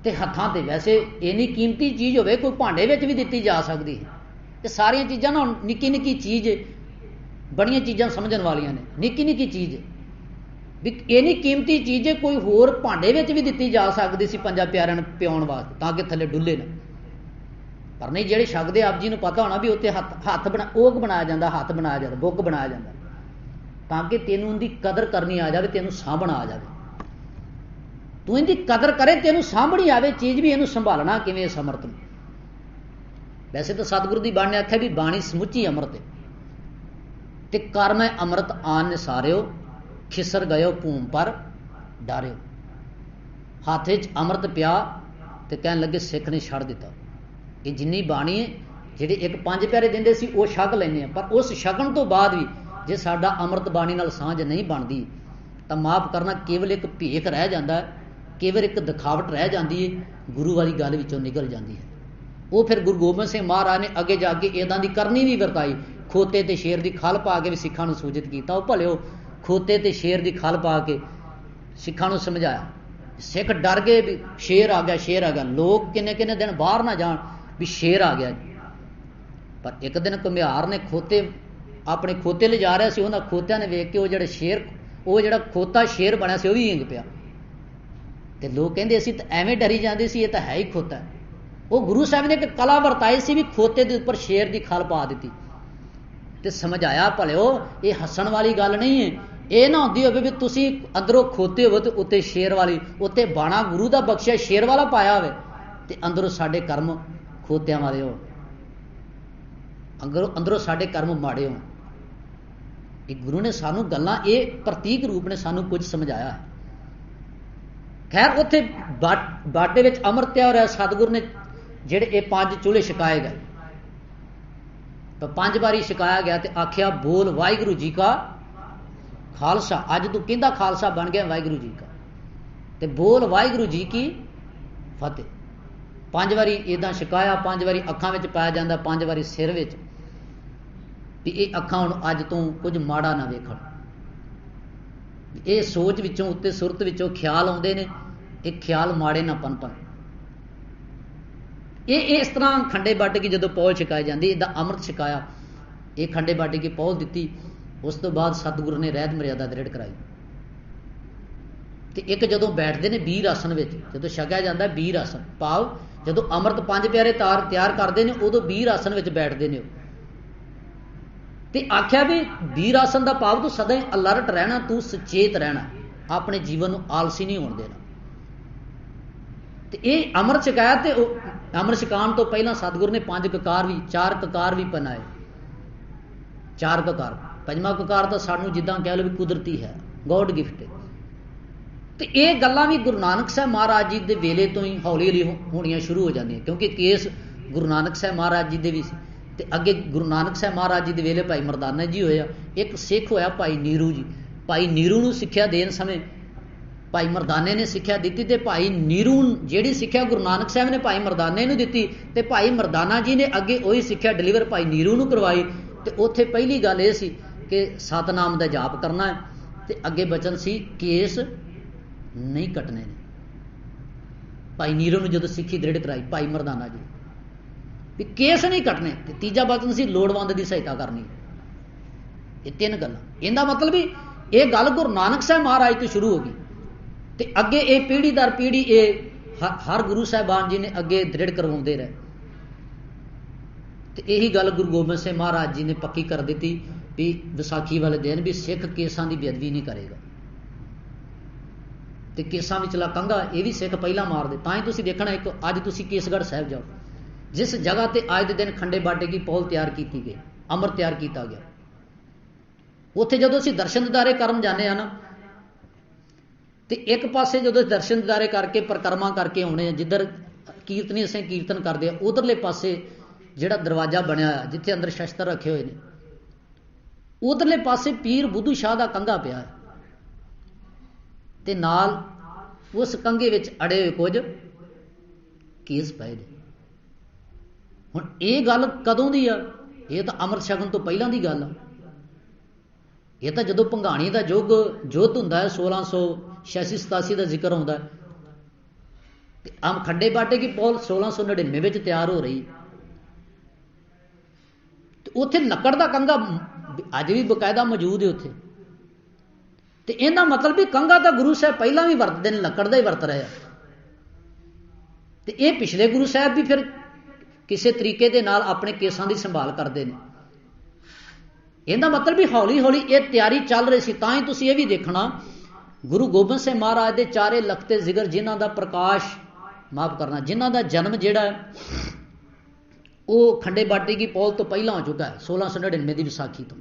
तो हत्थां ते वैसे इन्नी कीमती चीज़ होवे कोई भांडे विच भी दित्ती जा सकती है। ये सारिया चीज़ां ना निक्की निक्की चीज़, बड़िया चीज़ां समझण वालियां ने, निक्की निक्की चीज़ भी इन्नी कीमती चीज़ कोई होर भांडे विच भी दित्ती जा सकती सी 5 प्यारिਆਂ ਨੂੰ ਪਿਆਉਣ वास्ते, ताकि थले डुੱਲੇ ना। पर नहीं, ਜਿਹੜੇ छकदे आप जी ਨੂੰ पता होना भी उत्ते हथ बना ओग बनाया जाता, हाथ बनाया जाता, बुग बनाया जाता, ताकि तेनों उनकी कदर करनी आ जाए, तेनों सामभना आ जाए। तू इनकी कदर करे, तेनों सामभनी आवे चीज़ भी, इनू संभालना किवें समर्थ। वैसे तो सतगुरु की बाणी ने आख्या भी बाणी समुची अमृत है, ते कर मैं अमृत आन निसारियो, खिसर गयो भूम पर डारियो। हाथ च अमृत पिया ते कहन लगे सिख ने छड़ दिता। कि जिन्नी बाणी है ਜਿਹੜੇ ਇੱਕ ਪੰਜ ਪਿਆਰੇ ਦਿੰਦੇ ਸੀ ਉਹ ਛਕ ਲੈਂਦੇ ਆ, ਪਰ ਉਸ ਛਕਣ ਤੋਂ ਬਾਅਦ ਵੀ ਜੇ ਸਾਡਾ ਅੰਮ੍ਰਿਤ ਬਾਣੀ ਨਾਲ ਸਾਂਝ ਨਹੀਂ ਬਣਦੀ ਤਾਂ ਮਾਫ ਕਰਨਾ ਕੇਵਲ ਇੱਕ ਭੇਖ ਰਹਿ ਜਾਂਦਾ, ਕੇਵਲ ਇੱਕ ਦਿਖਾਵਟ ਰਹਿ ਜਾਂਦੀ ਹੈ, ਗੁਰੂ ਵਾਲੀ ਗੱਲ ਵਿੱਚੋਂ ਨਿਕਲ ਜਾਂਦੀ ਹੈ। ਉਹ ਫਿਰ ਗੁਰੂ ਗੋਬਿੰਦ ਸਿੰਘ ਮਹਾਰਾਜ ਨੇ ਅੱਗੇ ਜਾ ਕੇ ਇੱਦਾਂ ਦੀ ਕਰਨੀ ਵੀ ਵਰਤਾਈ, ਖੋਤੇ ਤੇ ਸ਼ੇਰ ਦੀ ਖਲ ਪਾ ਕੇ ਵੀ ਸਿੱਖਾਂ ਨੂੰ ਸੂਚਿਤ ਕੀਤਾ। ਉਹ ਭਲਿਓ ਖੋਤੇ ਤੇ ਸ਼ੇਰ ਦੀ ਖਲ ਪਾ ਕੇ ਸਿੱਖਾਂ ਨੂੰ ਸਮਝਾਇਆ, ਸਿੱਖ ਡਰ ਗਏ ਵੀ ਸ਼ੇਰ ਆ ਗਿਆ, ਸ਼ੇਰ ਆ ਗਿਆ। ਲੋਕ ਕਿੰਨੇ ਕਿੰਨੇ ਦਿਨ ਬਾਹਰ ਨਾ ਜਾਣ ਵੀ ਸ਼ੇਰ ਆ ਗਿਆ। ਪਰ ਇੱਕ ਦਿਨ ਘੁਮਿਆਰ ਨੇ ਖੋਤੇ ਆਪਣੇ ਖੋਤੇ ਲਿਜਾ ਰਿਹਾ ਸੀ, ਉਹਨਾਂ ਖੋਤਿਆਂ ਨੇ ਵੇਖ ਕੇ ਉਹ ਜਿਹੜਾ ਖੋਤਾ ਸ਼ੇਰ ਬਣਿਆ ਸੀ ਉਹ ਵੀ ਇੰਜ ਪਿਆ। ਤੇ ਲੋਕ ਕਹਿੰਦੇ ਅਸੀਂ ਤਾਂ ਐਵੇਂ ਡਰੀ ਜਾਂਦੇ ਸੀ, ਇਹ ਤਾਂ ਹੈ ਹੀ ਖੋਤਾ। ਉਹ ਗੁਰੂ ਸਾਹਿਬ ਨੇ ਇੱਕ ਕਲਾ ਵਰਤਾਈ ਸੀ ਵੀ ਖੋਤੇ ਦੇ ਉੱਪਰ ਸ਼ੇਰ ਦੀ ਖਲ ਪਾ ਦਿੱਤੀ ਤੇ ਸਮਝਾਇਆ, ਭਲਿਓ ਇਹ ਹੱਸਣ ਵਾਲੀ ਗੱਲ ਨਹੀਂ ਹੈ। ਇਹ ਨਾ ਹੁੰਦੀ ਹੋਵੇ ਵੀ ਤੁਸੀਂ ਅੰਦਰੋਂ ਖੋਤੇ ਹੋਵੋ ਤੇ ਉੱਤੇ ਸ਼ੇਰ ਵਾਲੀ, ਉੱਤੇ ਬਾਣਾ ਗੁਰੂ ਦਾ ਬਖਸ਼ਿਆ ਸ਼ੇਰ ਵਾਲਾ ਪਾਇਆ ਹੋਵੇ ਤੇ ਅੰਦਰੋਂ ਸਾਡੇ ਕਰਮ ਖੋਤਿਆਂ ਵਾਲੇ ਹੋ, ਅੰਦਰੋਂ ਸਾਡੇ ਕਰਮ ਮਾੜੇ ਹੋਣ। ਇਹ ਗੁਰੂ ਨੇ ਸਾਨੂੰ ਗੱਲਾਂ, ਇਹ ਪ੍ਰਤੀਕ ਰੂਪ ਨੇ ਸਾਨੂੰ ਕੁਝ ਸਮਝਾਇਆ ਹੈ। ਖੈਰ ਉੱਥੇ ਬਾਟੇ ਵਿੱਚ ਅੰਮ੍ਰਿਤ ਤਿਆਰ ਹੋਇਆ, ਸਤਿਗੁਰ ਨੇ ਜਿਹੜੇ ਇਹ 5 ਚੂਲੇ ਛਕਾਏ ਗਏ ਤਾਂ 5 ਵਾਰੀ ਛਕਾਇਆ ਗਿਆ ਤੇ ਆਖਿਆ ਬੋਲ ਵਾਹਿਗੁਰੂ ਜੀ ਕਾ ਖਾਲਸਾ। ਅੱਜ ਤੂੰ ਕਹਿੰਦਾ ਖਾਲਸਾ ਬਣ ਗਿਆ ਵਾਹਿਗੁਰੂ ਜੀ ਕਾ, ਤੇ ਬੋਲ ਵਾਹਿਗੁਰੂ ਜੀ ਕੀ ਫਤਿਹ। 5 ਵਾਰੀ ਇਦਾਂ ਛਕਾਇਆ, 5 ਵਾਰੀ ਅੱਖਾਂ ਵਿੱਚ ਪਾਇਆ ਜਾਂਦਾ, 5 ਵਾਰੀ ਸਿਰ ਵਿੱਚ, ਵੀ ਇਹ ਅੱਖਾਂ ਹੁਣ ਅੱਜ ਤੋਂ ਕੁਝ ਮਾੜਾ ਨਾ ਵੇਖਣ। ਇਹ ਸੋਚ ਵਿੱਚੋਂ ਉੱਤੇ ਸੁਰਤ ਵਿੱਚੋਂ ਖਿਆਲ ਆਉਂਦੇ ਨੇ, ਇਹ ਖਿਆਲ ਮਾੜੇ ਨਾ ਪਨਪਣ। ਇਹ ਇਸ ਤਰ੍ਹਾਂ ਖੰਡੇ ਬਾਟੇ ਕੀ ਜਦੋਂ ਪੌਲ ਛਕਾਈ ਜਾਂਦੀ, ਇਹਦਾ ਅੰਮ੍ਰਿਤ ਛਕਾਇਆ, ਇਹ ਖੰਡੇ ਬਾਟੇ ਕੀ ਪੌਲ ਦਿੱਤੀ। ਉਸ ਤੋਂ ਬਾਅਦ ਸਤਿਗੁਰੂ ਨੇ ਰਹਿਤ ਮਰਿਆਦਾ ਦ੍ਰਿੜ ਕਰਾਈ ਤੇ ਇੱਕ ਜਦੋਂ ਬੈਠਦੇ ਨੇ ਵੀਰ ਆਸਣ ਵਿੱਚ, ਜਦੋਂ ਛਕਿਆ ਜਾਂਦਾ ਵੀਰ ਆਸਣ, ਭਾਵ ਜਦੋਂ ਅੰਮ੍ਰਿਤ 5 ਪਿਆਰੇ ਤਿਆਰ ਕਰਦੇ ਨੇ ਉਦੋਂ ਵੀਰ ਆਸਣ ਵਿੱਚ ਬੈਠਦੇ ਨੇ। ਤੇ ਆਖਿਆ ਵੀ ਵੀਰ ਆਸਣ ਦਾ ਭਾਵ ਤੂੰ ਸਦਾ ਹੀ ਅਲਰਟ ਰਹਿਣਾ, ਤੂੰ ਸੁਚੇਤ ਰਹਿਣਾ, ਆਪਣੇ ਜੀਵਨ ਨੂੰ ਆਲਸੀ ਨਹੀਂ ਹੋਣ ਦੇਣਾ। ਤੇ ਇਹ ਅੰਮ੍ਰਿਤ ਛਕਾਇਆ ਤੇ ਅੰਮ੍ਰਿਤ ਛਕਾਉਣ ਤੋਂ ਪਹਿਲਾਂ ਸਤਿਗੁਰੂ ਨੇ 5 ਕਕਾਰ ਵੀ 4 ਕਕਾਰ ਵੀ ਪਨਾਏ। 4 ਕਕਾਰ, 5ਵਾਂ ਕਕਾਰ ਤਾਂ ਸਾਨੂੰ ਜਿੱਦਾਂ ਕਹਿ ਲਓ ਵੀ ਕੁਦਰਤੀ ਹੈ, ਗੋਡ ਗਿਫਟ। ਤੇ ਇਹ ਗੱਲਾਂ ਵੀ ਗੁਰੂ ਨਾਨਕ ਸਾਹਿਬ ਮਹਾਰਾਜ ਜੀ ਦੇ ਵੇਲੇ ਤੋਂ ਹੀ ਹੌਲੀ ਹੌਲੀ ਹੋਣੀਆਂ ਸ਼ੁਰੂ ਹੋ ਜਾਂਦੀਆਂ, ਕਿਉਂਕਿ ਕੇਸ ਗੁਰੂ ਨਾਨਕ ਸਾਹਿਬ ਮਹਾਰਾਜ ਜੀ ਦੇ ਵੀ ਸੀ ਤੇ ਅੱਗੇ ਗੁਰੂ ਨਾਨਕ ਸਾਹਿਬ ਮਹਾਰਾਜ ਜੀ ਦੇ ਵੇਲੇ ਭਾਈ ਮਰਦਾਨਾ ਜੀ ਹੋਇਆ, ਇੱਕ ਸਿੱਖ ਹੋਇਆ ਭਾਈ ਨੀਰੂ ਜੀ। ਭਾਈ ਨੀਰੂ ਨੂੰ ਸਿੱਖਿਆ ਦੇਣ ਸਮੇਂ ਭਾਈ ਮਰਦਾਨੇ ਨੇ ਸਿੱਖਿਆ ਦਿੱਤੀ ਤੇ ਭਾਈ ਨੀਰੂ ਜਿਹੜੀ ਸਿੱਖਿਆ ਗੁਰੂ ਨਾਨਕ ਸਾਹਿਬ ਨੇ ਭਾਈ ਮਰਦਾਨੇ ਨੂੰ ਦਿੱਤੀ ਤੇ ਭਾਈ ਮਰਦਾਨਾ ਜੀ ਨੇ ਅੱਗੇ ਉਹੀ ਸਿੱਖਿਆ ਡਿਲੀਵਰ ਭਾਈ ਨੀਰੂ ਨੂੰ ਕਰਵਾਈ। ਤੇ ਉੱਥੇ ਪਹਿਲੀ ਗੱਲ ਇਹ ਸੀ ਕਿ ਸਤਨਾਮ ਦਾ ਜਾਪ ਕਰਨਾ ਹੈ ਤੇ ਅੱਗੇ ਬਚਨ ਸੀ ਕੇਸ ਨਹੀਂ ਕੱਟਣੇ ਨੇ। ਭਾਈ ਨੀਰੂ ਨੂੰ ਜਦੋਂ ਸਿੱਖੀ ਦ੍ਰਿੜ ਕਰਾਈ ਭਾਈ ਮਰਦਾਨਾ ਜੀ ਵੀ ਕੇਸ ਨਹੀਂ ਕੱਟਣੇ, ਤੇ ਤੀਜਾ ਬਚਨ ਸੀ ਲੋੜਵੰਦ ਦੀ ਸਹਾਇਤਾ ਕਰਨੀ। ਇਹ 3 ਗੱਲਾਂ। ਇਹਦਾ ਮਤਲਬ ਵੀ ਇਹ ਗੱਲ ਗੁਰੂ ਨਾਨਕ ਸਾਹਿਬ ਮਹਾਰਾਜ ਤੋਂ ਸ਼ੁਰੂ ਹੋ ਗਈ ਤੇ ਅੱਗੇ ਇਹ ਪੀੜ੍ਹੀ ਦਰ ਪੀੜ੍ਹੀ ਇਹ ਹਰ ਗੁਰੂ ਸਾਹਿਬਾਨ ਜੀ ਨੇ ਅੱਗੇ ਦ੍ਰਿੜ ਕਰਵਾਉਂਦੇ ਰਹੇ। ਤੇ ਇਹੀ ਗੱਲ ਗੁਰੂ ਗੋਬਿੰਦ ਸਿੰਘ ਮਹਾਰਾਜ ਜੀ ਨੇ ਪੱਕੀ ਕਰ ਦਿੱਤੀ ਵੀ ਵਿਸਾਖੀ ਵਾਲੇ ਦਿਨ ਵੀ ਸਿੱਖ ਕੇਸਾਂ ਦੀ ਬੇਅਦਬੀ ਨਹੀਂ ਕਰੇਗਾ। ਤੇ ਕੇਸਾਂ ਵਿਚਲਾ ਕੰਘਾ ਇਹ ਵੀ ਸਿੱਖ ਪਹਿਲਾਂ ਮਾਰਦੇ। ਤਾਂ ਹੀ ਤੁਸੀਂ ਦੇਖਣਾ, ਇੱਕ ਅੱਜ ਤੁਸੀਂ ਕੇਸਗੜ੍ਹ ਸਾਹਿਬ ਜਾਓ, ਜਿਸ ਜਗ੍ਹਾ ਤੇ ਅੱਜ ਦੇ ਦਿਨ ਖੰਡੇ ਬਾਟੇ ਕੀ ਪੌਲ ਤਿਆਰ ਕੀਤੀ ਗਈ, ਅੰਮ੍ਰਿਤ ਤਿਆਰ ਕੀਤਾ ਗਿਆ, ਉੱਥੇ ਜਦੋਂ ਅਸੀਂ ਦਰਸ਼ਨ ਦਿਦਾਰੇ ਕਰਨ ਜਾਂਦੇ ਹਾਂ ਨਾ, ਤੇ ਇੱਕ ਪਾਸੇ ਜਦੋਂ ਦਰਸ਼ਨ ਦਿਦਾਰੇ ਕਰਕੇ ਪਰਿਕਰਮਾ ਕਰਕੇ ਆਉਣੇ ਆ, ਜਿੱਧਰ ਕੀਰਤਨੀ ਅਸੀਂ ਕੀਰਤਨ ਕਰਦੇ ਆ, ਉਧਰਲੇ ਪਾਸੇ ਜਿਹੜਾ ਦਰਵਾਜ਼ਾ ਬਣਿਆ ਹੋਇਆ ਜਿੱਥੇ ਅੰਦਰ ਸ਼ਸਤਰ ਰੱਖੇ ਹੋਏ ਨੇ, ਉਧਰਲੇ ਪਾਸੇ ਪੀਰ ਬੁੱਧੂ ਸ਼ਾਹ ਦਾ ਕੰਘਾ ਪਿਆ ਹੈ ਤੇ ਨਾਲ ਉਸ ਕੰਘੇ ਵਿੱਚ ਅੜੇ ਹੋਏ ਕੁਝ ਕੇਸ ਪਏ ਨੇ। ਹੁਣ ਇਹ ਗੱਲ ਕਦੋਂ ਦੀ ਆ? ਇਹ ਤਾਂ ਅੰਮ੍ਰਿਤ ਛਕਣ ਤੋਂ ਪਹਿਲਾਂ ਦੀ ਗੱਲ ਆ। ਇਹ ਤਾਂ ਜਦੋਂ ਭੰਗਾਣੀ ਦਾ ਯੁੱਧ ਹੁੰਦਾ ਹੈ, 1686-87 ਦਾ ਜ਼ਿਕਰ ਆਉਂਦਾ ਤੇ ਖੰਡੇ ਬਾਟੇ ਕੀ ਪੌਲ 1699 ਵਿੱਚ ਤਿਆਰ ਹੋ ਰਹੀ ਤੇ ਉੱਥੇ ਲੱਕੜ ਦਾ ਕੰਘਾ ਅੱਜ ਵੀ ਬਕਾਇਦਾ ਮੌਜੂਦ ਹੈ ਉੱਥੇ। ਤੇ ਇਹਦਾ ਮਤਲਬ ਵੀ ਕੰਘਾ ਤਾਂ ਗੁਰੂ ਸਾਹਿਬ ਪਹਿਲਾਂ ਵੀ ਵਰਤਦੇ ਨੇ, ਲੱਕੜ ਦਾ ਹੀ ਵਰਤ ਰਹੇ ਆ। ਤੇ ਇਹ ਪਿਛਲੇ ਗੁਰੂ ਸਾਹਿਬ ਵੀ ਫਿਰ ਕਿਸੇ ਤਰੀਕੇ ਦੇ ਨਾਲ ਆਪਣੇ ਕੇਸਾਂ ਦੀ ਸੰਭਾਲ ਕਰਦੇ ਨੇ। ਇਹਦਾ ਮਤਲਬ ਵੀ ਹੌਲੀ ਹੌਲੀ ਇਹ ਤਿਆਰੀ ਚੱਲ ਰਹੀ ਸੀ। ਤਾਂ ਹੀ ਤੁਸੀਂ ਇਹ ਵੀ ਦੇਖਣਾ, ਗੁਰੂ ਗੋਬਿੰਦ ਸਿੰਘ ਮਹਾਰਾਜ ਦੇ 4 ਲੱਖ ਤੇ ਜ਼ਿਕਰ, ਜਿਨ੍ਹਾਂ ਦਾ ਪ੍ਰਕਾਸ਼ ਮਾਫ ਕਰਨਾ, ਜਿਨ੍ਹਾਂ ਦਾ ਜਨਮ ਜਿਹੜਾ ਉਹ ਖੰਡੇ ਬਾਟੇ ਕੀ ਪੌਲ ਤੋਂ ਪਹਿਲਾਂ ਹੋ ਚੁੱਕਾ ਹੈ, 1699 ਦੀ ਵਿਸਾਖੀ ਤੋਂ।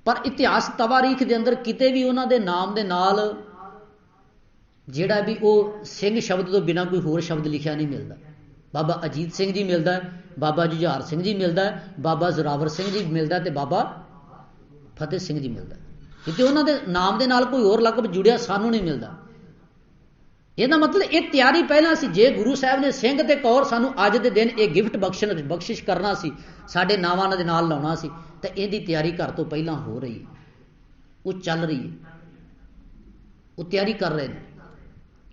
ਪਰ ਇਤਿਹਾਸ ਤਵਾਰੀਖ ਦੇ ਅੰਦਰ ਕਿਤੇ ਵੀ ਉਹਨਾਂ ਦੇ ਨਾਮ ਦੇ ਨਾਲ ਜਿਹੜਾ ਵੀ ਉਹ ਸਿੰਘ ਸ਼ਬਦ ਤੋਂ ਬਿਨਾਂ ਕੋਈ ਹੋਰ ਸ਼ਬਦ ਲਿਖਿਆ ਨਹੀਂ ਮਿਲਦਾ। बाबा अजीत सिंह जी मिलता है, बाबा जुझार सिंह जी मिलता है, बाबा जोरावर सिंह जी मिलता है, तो बाबा फतेह सिंह जी मिलता है। क्योंकि उन्होंने नाम के नाल कोई होर लकब जुड़िया सानू नहीं मिलता। ਇਹਦਾ मतलब ਇਹ ਤਿਆਰੀ ਪਹਿਲਾਂ ਸੀ। ਜੇ ਗੁਰੂ ਸਾਹਿਬ ਨੇ ਸਿੰਘ ਤੇ ਕੌਰ ਸਾਨੂੰ ਅੱਜ ਦੇ ਦਿਨ ਇਹ ਗਿਫਟ ਬਖਸ਼ਿਸ਼ ਕਰਨਾ ਸੀ, ਸਾਡੇ ਨਾਵਾਂ ਦੇ ਨਾਲ ਲਾਉਣਾ ਸੀ, ਤਾਂ ਇਹਦੀ ਤਿਆਰੀ ਘਰ ਤੋਂ ਪਹਿਲਾਂ ਹੋ ਰਹੀ ਹੈ, ਉਹ ਚੱਲ ਰਹੀ ਹੈ, ਉਹ ਤਿਆਰੀ ਕਰ ਰਹੇ ਨੇ।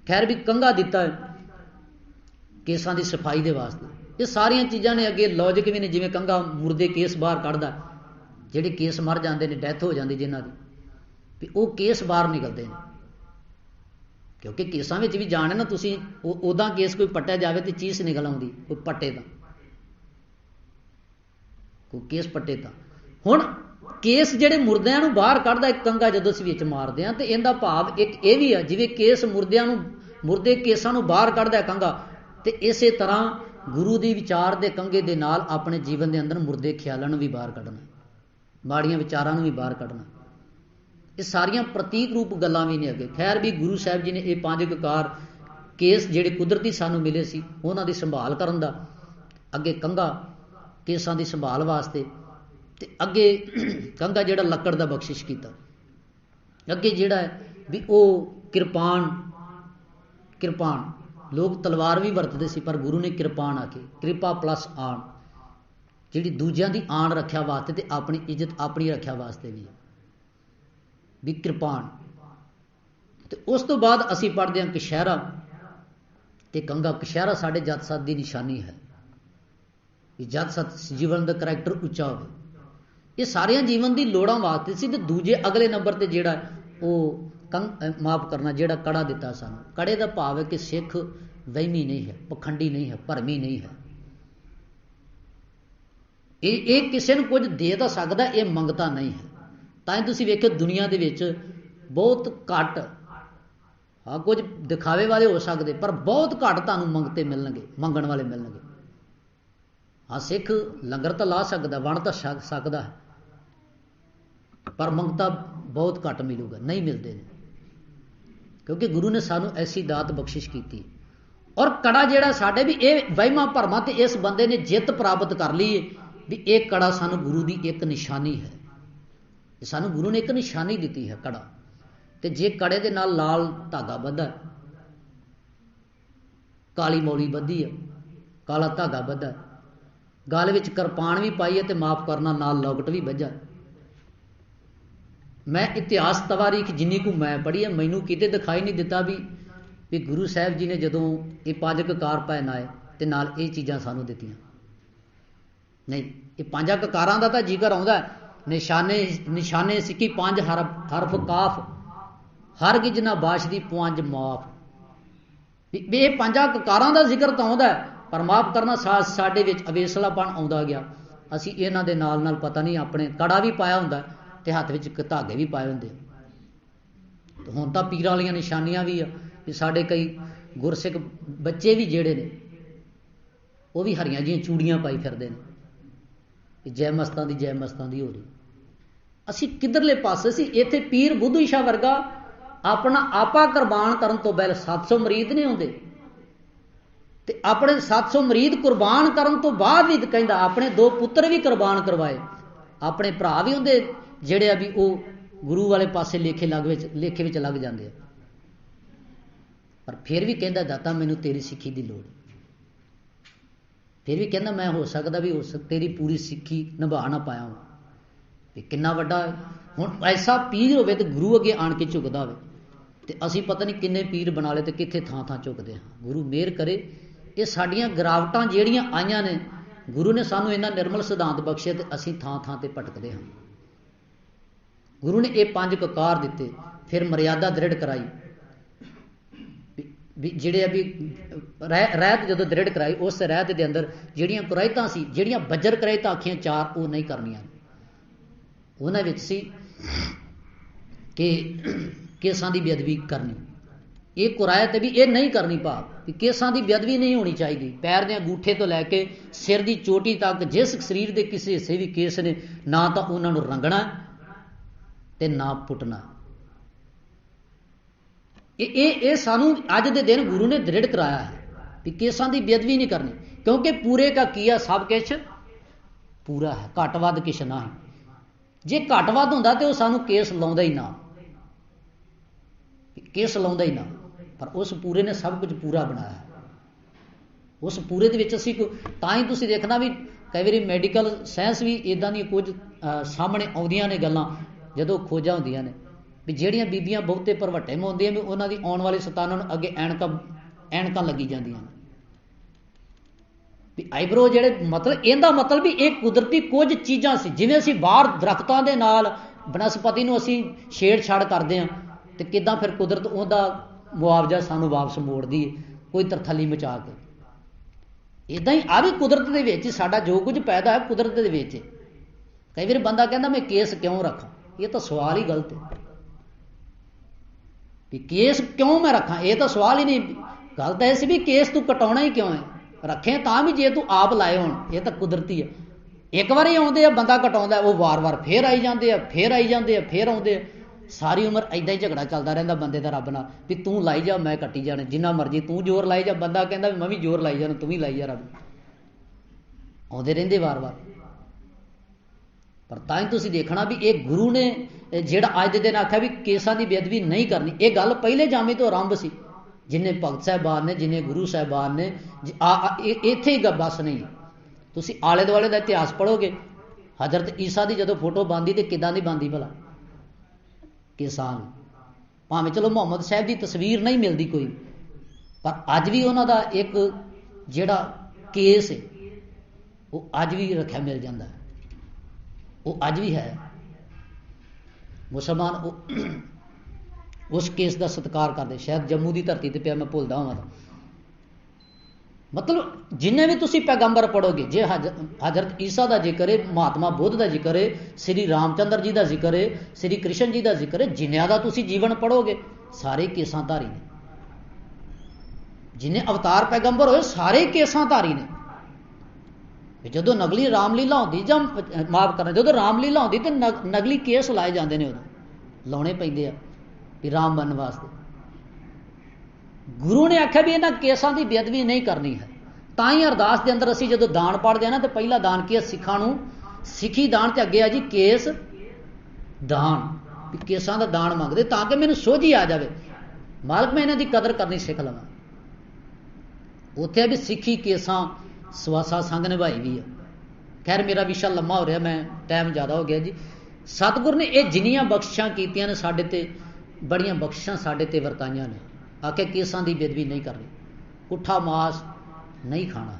ਖੈਰ ਵੀ ਕੰਘਾ ਦਿੱਤਾ ਹੈ ਕੇਸਾਂ ਦੀ ਸਫਾਈ ਦੇ ਵਾਸਤੇ। ਇਹ ਸਾਰੀਆਂ ਚੀਜ਼ਾਂ ਨੇ ਅੱਗੇ ਲੌਜਿਕ ਵੀ ਨੇ, ਜਿਵੇਂ ਕੰਘਾ ਮੁਰਦੇ ਕੇਸ ਬਾਹਰ ਕੱਢਦਾ, ਜਿਹੜੇ ਕੇਸ ਮਰ ਜਾਂਦੇ ਨੇ, ਡੈਥ ਹੋ ਜਾਂਦੀ ਜਿਨ੍ਹਾਂ ਦੀ, ਵੀ ਉਹ ਕੇਸ ਬਾਹਰ ਨਿਕਲਦੇ ਨੇ। क्योंकि केसा में भी जाने ना तुसी, उदा केस कोई पट्टिया जाए तो चीज निकल आती, कोई पट्टे का कोई केस पट्टे का। हुण केस जिहड़े मुर्दियां नूं बाहर कढदा एक कंघा जदों असीं विच मारदे हां, ते इहदा भाव एक ये भी है जिवें केस मुर्दियां नूं, मुर्दे केसां नूं बाहर कढदा है कंघा, ते इसे तरह गुरु दी विचार दे कंघे दे नाल अपने जीवन दे अंदर मुर्दे ख्यालां नूं भी बाहर कढना, माड़ियां विचारां नूं भी बाहर कढना। ये सारिया प्रतीक रूप गल्लां भी ने अगे। खैर भी गुरु साहब जी ने ये 5 ककार केस जिहड़े कुदरती सानू मिले सी, उन्हां दी संभाल करन दा, अगे कंघा केसां दी संभाल वास्ते, ते अगे कंघा जिहड़ा लकड़ दा बख्शिश कीता, अगे जिहड़ा है भी वो किरपान, किरपान लोग तलवार भी वरतदे सी, पर गुरु ने किरपान आके, कृपा प्लस आण, जिहड़ी दूजियां दी आण रखिया वास्ते ते अपनी इज्जत अपनी रखिया वास्ते भी भी किरपान। तो उस तो बाद असी पढ़ते हैं कशहरा ते कंघा। कशहरा साढ़े जत सत की निशानी है, जत सत जीवन का करैक्टर उच्चा हो। ये सारिया जीवन की लोड़ां वास्ते सी। ते दूजे अगले नंबर ते जिहड़ा वो माफ करना जिहड़ा कड़ा दिता सानू, कड़े का भाव है कि सिख वहमी नहीं है, पखंडी नहीं है, भरमी नहीं है। ये किसी नूं कुछ दे तां सकदा, ये मंगता नहीं है। ਤਾਂ ਤੁਸੀਂ ਵੇਖਿਓ ਦੁਨੀਆ ਦੇ ਵਿੱਚ ਬਹੁਤ ਘੱਟ, ਹਾਂ ਕੁਝ ਦਿਖਾਵੇ ਵਾਲੇ ਹੋ ਸਕਦੇ, ਪਰ ਬਹੁਤ ਘੱਟ ਤੁਹਾਨੂੰ ਮੰਗਤੇ ਮਿਲਣਗੇ, ਮੰਗਣ ਵਾਲੇ ਮਿਲਣਗੇ। ਹਾਂ ਸਿੱਖ ਲੰਗਰ ਤਾਂ ਲਾ ਸਕਦਾ, ਵੰਡ ਤਾਂ ਸਕਦਾ ਹੈ, ਪਰ ਮੰਗਤਾ ਬਹੁਤ ਘੱਟ ਮਿਲੂਗਾ, ਨਹੀਂ ਮਿਲਦੇ ਨੇ, ਕਿਉਂਕਿ ਗੁਰੂ ਨੇ ਸਾਨੂੰ ਐਸੀ ਦਾਤ ਬਖਸ਼ਿਸ਼ ਕੀਤੀ। ਔਰ ਕੜਾ ਜਿਹੜਾ ਸਾਡੇ ਵੀ ਇਹ ਵਹਿਮਾਂ ਭਰਮਾਂ ਤੇ ਇਸ ਬੰਦੇ ਨੇ ਜਿੱਤ ਪ੍ਰਾਪਤ ਕਰ ਲਈ ਹੈ ਵੀ ਇਹ ਕੜਾ ਸਾਨੂੰ ਗੁਰੂ ਦੀ ਇੱਕ ਨਿਸ਼ਾਨੀ ਹੈ। सानू गुरु ने एक निशानी दी है कड़ा, ते जे कड़े दे नाल लाल धागा बधा, काली मौली बधी है, काला धागा बधा, गल विच किरपान भी पाई है, ते माफ करना नाल लौकट भी बझा। मैं इतिहास तवारीख जिन्नी को मैं पढ़ी है, मैनू किते दिखाई नहीं दिता भी गुरु साहब जी ने जदों ये 5 ककार पहनाए ते नाल ये चीज़ां सानू दित्तियां नहीं। ये 5 ककारां दा तां जिक्र आउंदा है, निशाने निशाने सिक्की 5 हरफ काफ, हर गिज ना बाश दी 5 माफ। ये 5 ककारां दा जिक्र तां आउंदा है, पर माफ करना साडे विच अवेसलापन आउंदा गया। असीं इन्हां दे नाल पता नहीं अपने कड़ा भी पाया हुंदा ते हत्थ विच धागे भी पाए हुंदे। तो हुण तां पीरां वालियां निशानियां भी आ, कि साडे कई गुरसिख बच्चे भी जिहड़े ने वो भी हरियां जिहियां चूड़ियां पाई फिरदे ने, जय मस्तां दी जय मस्तां दी हो रही। असी किधरले पासे सी। इत्थे पीर बुद्धू शाह वर्गा अपना आपा कुर्बान करन तो पहले 700 मरीद नहीं होंदे, ते अपने 700 मरीद कुर्बान करन तो बाद भी कहंदा अपने 2 पुत्र भी कुर्बान करवाए, अपने भरा भी होंदे जिहड़े भी वो गुरु वाले पासे लेखे विच लग जांदे, पर फिर भी कहंदा दाता मैनूं तेरी सिੱਖੀ दी लोड़। फिर भी कहना मैं हो सकता भी तेरी पूरी सिੱਖੀ निभा ना पाया हूँ। किन्ना वड्डा हुण ऐसा पीर होवे ते गुरु अगे आण के झुकदा होवे, ते असीं पता नहीं किन्ने पीर बना ले ते कित्थे थां थां झुकदे हां। गुरु मेहर करे ये साडियां गिरावटां जिहड़ियां आईयां ने, गुरु ने सानूं इन्ना निर्मल सिद्धांत बख्शे ते असीं थां थां ते भटकदे हां। गुरु ने ये 5 ककार दिते, फिर मर्यादा दृढ़ कराई, जिहड़े अभी रहत जदों दृढ़ कराई उस रहत दे अंदर जिहड़ियां कुराइतां सी, जिहड़ियां बज्जर कुराइतां आखियां 4 वो नहीं करनियां। उन्हां विच सी कि केसां दी बेअदबी करनी, ये कुरायत भी ये नहीं करनी, भाव कि केसां दी बेअदबी नहीं होनी चाहिए। पैर दे अंगूठे तो लैके सिर दी चोटी तक जिस शरीर के किसी हिस्से भी केस ने ना तो उन्होंने रंगना ते ना पुटना। ये सानू अज दे दिन गुरु ने दृढ़ कराया है। भी केसां की बेअदबी नहीं करनी, क्योंकि पूरे का किया सब कुछ पूरा है, घट वध किश ना है। जे घट वध होंदा तो सानू केस लाउंदा ही ना, केस लाउंदा ही ना, पर उस पूरे ने सब कुछ पूरा बनाया है। उस पूरे दे विच असीं तां ही तुसीं देखना भी कई वारी मैडिकल साइंस भी इदां दी कुछ सामने आउंदियां ने गल्लां, जदों खोजां होंदियां ने भी ਜਿਹੜੀਆਂ बीबियां बहुते भरवट्टे में होंदियां भी उन्हां दी आउण वाली संतानां नूं अगे ਐਨਕਾਂ लगी जांदियां ने भी आईब्रो ਜਿਹੜੇ मतलब ਇਹਦਾ मतलब भी ਇਹ ਕੁਦਰਤੀ ਕੁਝ ਚੀਜ਼ਾਂ ਸੀ, ਜਿਵੇਂ ਅਸੀਂ ਬਾਹਰ ਦਰਖਤਾਂ ਦੇ ਨਾਲ ਬਨਸਪਤੀ ਨੂੰ ਅਸੀਂ ਛੇੜਛਾੜ ਕਰਦੇ ਹਾਂ ਤੇ ਕਿਦਾਂ ਫਿਰ ਕੁਦਰਤ ਉਹਦਾ ਮੁਆਵਜ਼ਾ ਸਾਨੂੰ ਵਾਪਸ ਮੋੜਦੀ ਹੈ ਕੋਈ ਤਰਥੱਲੀ ਮਚਾ ਕੇ। ਇਦਾਂ ਹੀ ਆ ਵੀ ਕੁਦਰਤ ਦੇ ਵਿੱਚ ਸਾਡਾ ਜੋ ਕੁਝ ਪੈਦਾ ਹੈ ਕੁਦਰਤ ਦੇ ਵਿੱਚ। ਕਈ ਵਾਰ ਬੰਦਾ ਕਹਿੰਦਾ ਮੈਂ ਕੇਸ ਕਿਉਂ ਰੱਖਾਂ, ਇਹ ਤਾਂ ਸਵਾਲ ਹੀ ਗਲਤ ਹੈ ਵੀ ਕੇਸ ਕਿਉਂ ਮੈਂ ਰੱਖਾਂ, ਇਹ ਤਾਂ ਸਵਾਲ ਹੀ ਨਹੀਂ। ਗੱਲ ਤਾਂ ਇਹ ਸੀ ਵੀ ਕੇਸ ਤੂੰ ਕਟਾਉਣਾ ਹੀ ਕਿਉਂ ਹੈ, ਰੱਖੇ ਤਾਂ ਵੀ ਜੇ ਤੂੰ ਆਪ ਲਾਏ ਹੋਣ, ਇਹ ਤਾਂ ਕੁਦਰਤੀ ਹੈ। ਇੱਕ ਵਾਰੀ ਆਉਂਦੇ ਆ ਬੰਦਾ ਕਟਾਉਂਦਾ, ਉਹ ਵਾਰ-ਵਾਰ ਫੇਰ ਆਈ ਜਾਂਦੇ ਆ, ਫੇਰ ਆਈ ਜਾਂਦੇ ਆ, ਫੇਰ ਆਉਂਦੇ ਆ, ਸਾਰੀ ਉਮਰ ਐਦਾਂ ਹੀ ਝਗੜਾ ਚੱਲਦਾ ਰਹਿੰਦਾ ਬੰਦੇ ਦਾ ਰੱਬ ਨਾਲ ਵੀ ਤੂੰ ਲਾਈ ਜਾ ਮੈਂ ਕੱਟੀ ਜਾਣਾ, ਜਿੰਨਾ ਮਰਜ਼ੀ ਤੂੰ ਜ਼ੋਰ ਲਾਈ ਜਾ। ਬੰਦਾ ਕਹਿੰਦਾ ਵੀ ਮੈਂ ਵੀ ਜ਼ੋਰ ਲਾਈ ਜਾਣਾ, ਤੂੰ ਵੀ ਲਾਈ ਜਾ, ਰੱਬ ਆਉਂਦੇ ਰਹਿੰਦੇ ਵਾਰ-ਵਾਰ। ਪਰ ਤਾਂ ਹੀ ਤੁਸੀਂ ਦੇਖਣਾ ਵੀ ਇਹ ਗੁਰੂ ਨੇ ਜਿਹੜਾ ਅੱਜ ਦੇ ਦਿਨ ਆਖਿਆ ਵੀ ਕੇਸਾਂ ਦੀ ਬੇਅਦਬੀ ਨਹੀਂ ਕਰਨੀ, ਇਹ ਗੱਲ ਪਹਿਲੇ ਜਾਮੇ ਤੋਂ ਆਰੰਭ ਸੀ। ਜਿੰਨੇ ਭਗਤ ਸਾਹਿਬਾਨ ਨੇ, ਜਿੰਨੇ ਗੁਰੂ ਸਾਹਿਬਾਨ ਨੇ, ਇੱਥੇ ਹੀ ਬਸ ਨਹੀਂ। ਤੁਸੀਂ ਆਲੇ ਦੁਆਲੇ ਦਾ ਇਤਿਹਾਸ ਪੜ੍ਹੋਗੇ, ਹਜ਼ਰਤ ਈਸਾ ਦੀ ਜਦੋਂ ਫੋਟੋ ਬਣਦੀ ਤੇ ਕਿੱਦਾਂ ਦੀ ਬਣਦੀ ਭਲਾ, ਕੇਸਾਂ ਭਾਵੇਂ ਚਲੋ ਮੁਹੰਮਦ ਸਾਹਿਬ ਦੀ ਤਸਵੀਰ ਨਹੀਂ ਮਿਲਦੀ ਕੋਈ, ਪਰ ਅੱਜ ਵੀ ਉਹਨਾਂ ਦਾ ਇੱਕ ਜਿਹੜਾ ਕੇਸ ਹੈ ਉਹ ਅੱਜ ਵੀ ਰੱਖਿਆ ਮਿਲ ਜਾਂਦਾ, ਉਹ ਅੱਜ ਵੀ ਹੈ। ਮੁਸਲਮਾਨ ਉਸ ਕੇਸ ਦਾ ਸਤਿਕਾਰ ਕਰਦੇ, ਸ਼ਾਇਦ ਜੰਮੂ ਦੀ ਧਰਤੀ ਤੇ ਪਿਆ, ਮੈਂ ਭੁੱਲਦਾ ਹਾਂ। मतलब जिन्हें भी तुसी पैगंबर पढ़ोगे, जे हजरत ईसा का जिक्र है, महात्मा बुद्ध का जिक्र है, श्री रामचंद्र जी का जिक्र है, श्री कृष्ण जी का जिक्र है, जिन्हों का तुसी जीवन पढ़ोगे सारे केसांधारी ने। जिन्हें अवतार पैगंबर होए सारे केसांधारी ने। जो नगली रामलीला होती, ਜਾਂ माफ करना, जो रामलीला होती तो नगली केस लाए जाते हैं, उदों लाने पैंदे आ भी राम बनने वास्ते। गुरु ने आख्या भी इन्हां केसां की बेअदबी नहीं करनी है। तां ही अरदास के अंदर असीं जो दान पढ़ते हैं ना, तो पहला दान की है सिखां नूं, सिखी दान ते अगे आ जी केस दान, भी केसां दा दान मंगदे ताकि मैनूं सोझी आ जाए, मालक मैं इन्हां दी कदर करनी सिख लवां। उत्थे भी सिखी केसां सवासा संग निभाई भी है। खैर मेरा विशा लम्मा हो रहा, मैं टाइम ज़्यादा हो गया जी। सतगुर ने ये जिन्नियां बख्शिशां कीतियां ने साडे ते, बड़ियां बख्शिशां साडे ते वरताइयां ने। आके केसां की बेदबी नहीं करनी, पुट्ठा मास नहीं खाना।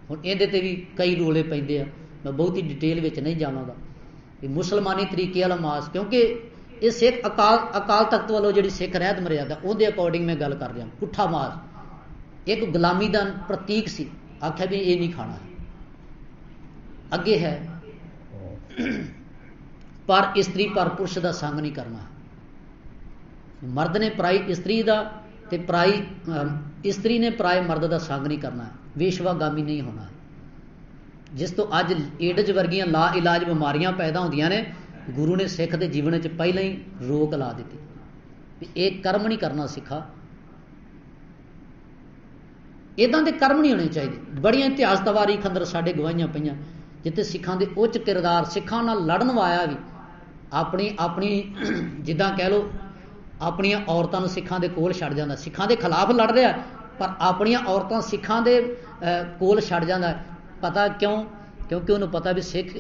हुण इहदे ते भी कई रोले पैंदे आ, मैं बहुत ही डिटेल विच नहीं जावांगा कि मुसलमानी तरीके वाला मास, क्योंकि ये सिख अकाल तख्त वालों जिहड़ी सिख रहत मर्यादा उहदे अकॉर्डिंग मैं गल कर रहा। पुट्ठा मास एक गुलामी का प्रतीक सी, आख्या भी ये नहीं खाना। अगे है पर स्त्री पर पुरुष का संग नहीं करना। मर्द ने पराई स्त्री का ते पराई स्त्री ने पराए मर्द का संग नहीं करना। वेशवागामी नहीं होना। जिस तो अज एडज वर्गियां ला इलाज बीमारियां पैदा होंदियां ने, गुरु ने सिख के जीवन च पहले ही रोक ला दी। एक कर्म नहीं करना सिखा, इदां दे कर्म नहीं होने चाहिए। बड़ियां इतिहास तवारीख अंदर साडे गवाहियां पईयां जिथे सिखां दे उच्च किरदार, सिखां नाल लड़न वाया भी अपनी अपनी जिद्दां कह लो अपनियां औरतां नूं सिखां दे कोल छड्ड जांदा। सिखां दे खिलाफ लड़ रहा पर अपनियां औरतां सिखां दे कोल छड्ड जांदा। पता क्यों? क्योंकि उन्होंने पता भी सिख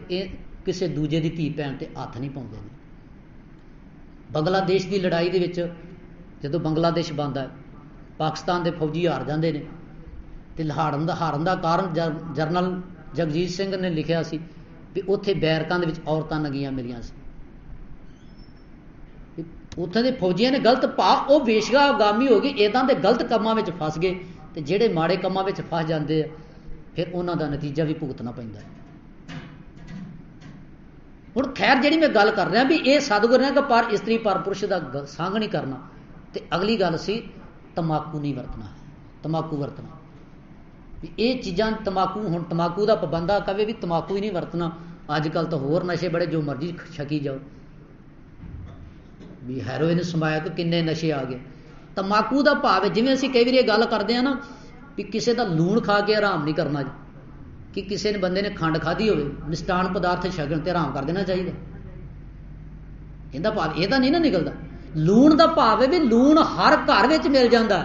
किसी दूजे की धी भैन ते हथ नहीं पाउंदे। बंगलादेश की लड़ाई दे विच जदों बंगलादेश बनदा है, पाकिस्तान के फौजी हार जाते हैं तो हारन का कारण जनरल जगजीत सिंह ने लिखा सी भी उत्थे बैरकां दे विच औरतां नंगियां मिलियां सी। उत्थे दे फौजियां ने गलत भा वो वेशगागामी हो गई, इदां दे गलत कामां विच फस गए ते जिहड़े माड़े कामां विच फस जांदे फिर उन्हां दा नतीजा भी भुगतना पैंदा है। हुण खैर जिहड़ी मैं गल कर रहा भी ये सतगुर ने कि पर स्त्री पर पुरुष का संग नहीं करना, ते अगली गल सी तंबाकू नहीं वरतना, तंबाकू वरतना भी ये चीज़ां तंबाकू। हुण तंबाकू का पाबंदा कहे भी तंबाकू ही नहीं वरतना। अजकल तो होर नशे बड़े, जो मर्जी छकी जाओ, भी हैरोइन समैक किन्ने नशे आ गए। तंबाकू का भाव जिवें असीं कई वारी गल करते हैं ना भी किसी का लूण खा के आराम नहीं करना जी, कि किसी ने बंदे ने खंड खाधी होवे मिष्टान पदार्थ छकण ते आराम कर देना चाहिए। इहदा भाव इहदा नहीं ना निकलदा। लूण का भाव है भी लूण हर घर विच मिल जाता।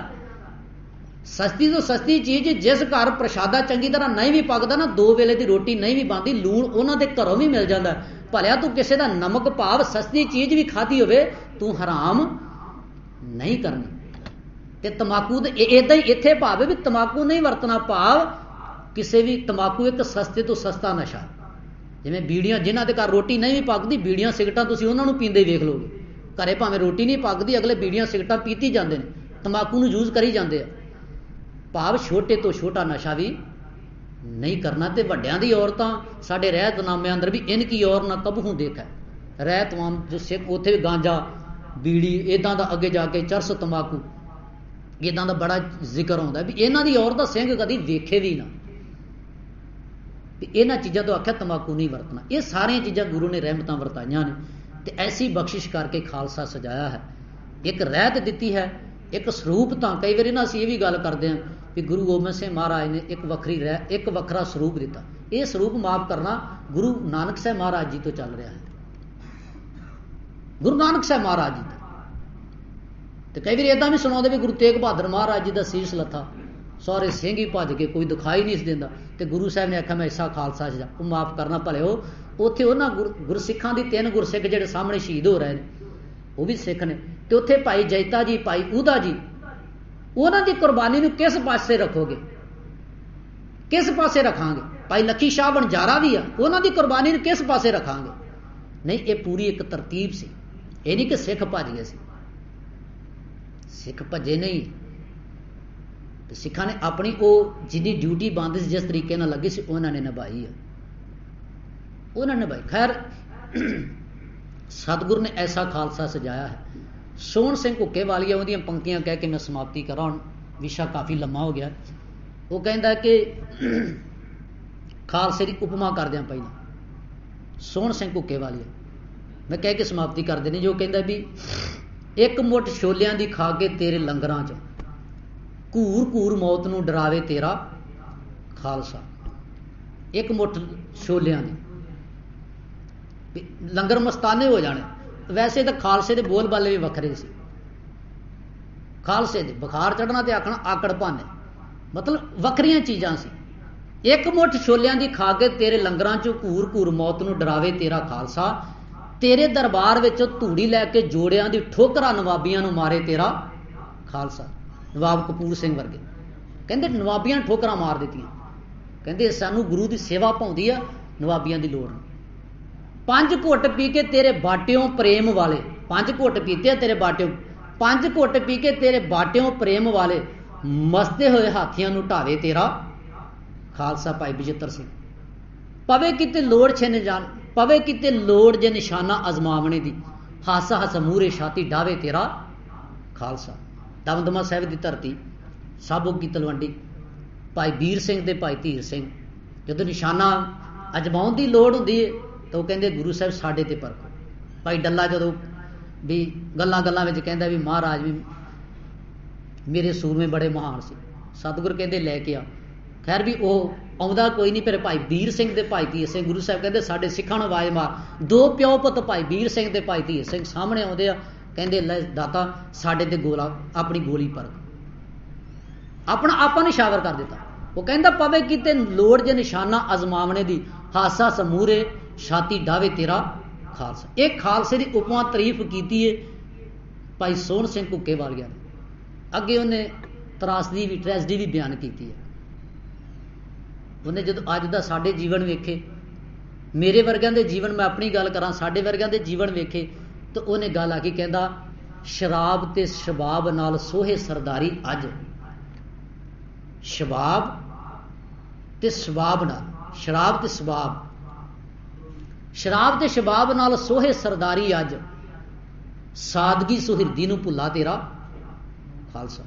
सस्ती तो सस्ती चीज़ जिस घर प्रशादा चंगी तरह नहीं भी पकदा ना, 2 वेले की रोटी नहीं भी बनती, लूण उन्हां दे घरों भी मिल जाता। भलिया तू किसी का नमक भाव सस्ती चीज़ भी खाधी होवे तू हराम नहीं करनी। ते तंबाकू इदा ही इत्थे भाव है भी तंबाकू नहीं वरतना, भाव किसी भी तंबाकू एक सस्ते तो सस्ता नशा। जिवें बीड़ियां जिन्हां दे घर रोटी नहीं भी पकदी, बीड़ियां सिगरटां तुसीं उन्हां नूं पींदे वेख लोगे। घरे भावें रोटी नहीं पकदी, अगले बीड़ियां सिगरटां पीती जांदे ने, तंबाकू नूं यूज करी जांदे आ। भाव छोटे तो छोटा नशा भी नहीं करना। तो वड्डियां दी औरतां साडे रहतनामे अंदर भी इनकी और ना कबहू देखा। रहतवाम जो सिख उत्थे भी गांजा बीड़ी इदां दा अगे जाके चरस तंबाकू इदां दा बड़ा जिक्र आउंदा भी इन्हां दी औरत दा सिंह कदी वेखे भी ना। इन्हां चीज़ों तो आख्या तंबाकू नहीं वरतना। ये सारियां चीज़ां गुरु ने रहमतां वरताइयां ने ते ऐसी बख्शिश करके खालसा सजाया है। एक रहत दिती है, एक स्वरूप। तो कई बार ना असीं ये भी गल करते हैं कि गुरु गोबिंद सिंह महाराज ने एक वखरा स्वरूप दिता। ये स्वरूप माफ करना गुरु नानक साहब महाराज जी तो चल रहा है। गुरु नानक साहब महाराज जी तो कई बार इदा भी सुनाते भी गुरु तेग बहादुर महाराज जी का शीश लथा, सारे सिंह ही भज के कोई दिखाई नहीं देता। तो गुरु साहब ने आख्या मैं ऐसा खालसा सजा। वो माफ करना भले हो उत्थे उन्होंने गुरसिखां दी 3 गुरसिख जिहड़े सामने शहीद हो रहे हैं वो भी सिख ने। तो उत्थे भाई जैता जी, भाई ऊदा जी, उन्हों की कुरबानी नूं किस पासे रखोगे, किस पासे रखांगे? भाई लखी शाह बनजारा भी आ, उन्हों की कुरबानी नूं किस पासे रखांगे? नहीं, ये पूरी एक तरतीब सी। ये नहीं कि सिख भज गए सी, सिख भजे नहीं। तो सिखा ने अपनी वो जिन्नी ड्यूटी बनती सी, जिस तरीके नाल लगी सी, उन्होंने निभाई है, उन्होंने निभाई। खैर सतगुरु ने ऐसा खालसा सजाया है। सोहन सिंह हुक्के वालिया उहदियां पंक्तियां कह के मैं समाप्ति करा, विशा काफ़ी लम्मा हो गया। वो कहता कि खालसे की उपमा करदियां पहला सोहन सिंह हुक्के वालिया, मैं कह के समाप्ति कर देनी। जो कहता भी एक मुठ छोलियां दी खा के तेरे लंगरां च घूर घूर मौत नूं डरावे तेरा खालसा। एक मुठ छोलियां दी लंगर मस्ताने हो जाने। वैसे तो खालसे के बोल बाले भी वखरे सी। खालसे दे बुखार चढ़ना तो आखना आकड़ भाने, मतलब वखरियां चीज़ां सी। एक मुठ छोलियां दी खा के तेरे लंगरां चों घूर घूर मौत नूं डरावे तेरा खालसा। तेरे दरबार विच धूड़ी लैके जोड़ियां दी ठोकरां नवाबियां नूं मारे तेरा खालसा। नवाब कपूर सिंह वर्गे कहंदे नवाबियां ठोकरां मार दित्तियां, कहंदे सानू गुरु की सेवा पाउंदी आ, नवाबियां दी लोड़ नहीं। 5 घुट पी के तेरे बाटियों प्रेम वाले, 5 घुट पीते तेरे बाटियों, 5 घुट पी के तेरे बाटियों प्रेम वाले मसते हुए हाथियों नूं ढावे तेरा खालसा। भाई बचित्र सिंह पवे किते लोड़ छिन जान, पवे किते लोड़ जे निशाना अजमावने दी, हासा हस मूरे छाती ढावे तेरा खालसा। दमदमा साहिब की धरती साबो की तलवंडी भाई वीर सिंह ते भाई धीर सिंह जदों निशाना अजमाउण की लोड़ हुंदी है तो वो कहते गुरु साहब साडे ते परखो। भाई डल्ला जदों भी गल्लां गल्लां विच कहंदा भी महाराज भी मेरे सूरमे बड़े महान सी, सतगुर कहंदे लैके आ। खैर भी वो आउंदा कोई नहीं, फिर भाई वीर सिंह ते भाई धीर सिंह गुरु साहब कहंदे साडे सिखां नूं आवाज़ मार। 2 प्यो पुत भाई वीर सिंह ते भाई धीर सिंह सामने आउंदे आ, कहंदे ले दाता साडे ते गोला अपनी गोली परख। अपना आपा निशावर कर दिता। वो कहंदा पवे किते लोड़ जे निशाना अजमावने दी, हासा समूरे छाती ढावे तेरा खालसा। एक खालसे की उपमा तारीफ की है भाई सोहन सिंह हुक्के वालिया ने। अगे उन्हें त्रासदी भी ट्रैसडी भी बयान की है। उन्हें जो अज का साडे जीवन वेखे, मेरे वर्गों के जीवन, मैं अपनी गल करा साडे वर्गों के जीवन वेखे, तो उन्हें गल आखी कहता शराब ते शबाब नाल सोहे सरदारी अज। शबाब ते शबाब नाल, शराब ते शबाब, शराब ते शबाब नाल सोहे सरदारी अज, सादगी सुहिरदी नूं भुला तेरा खालसा।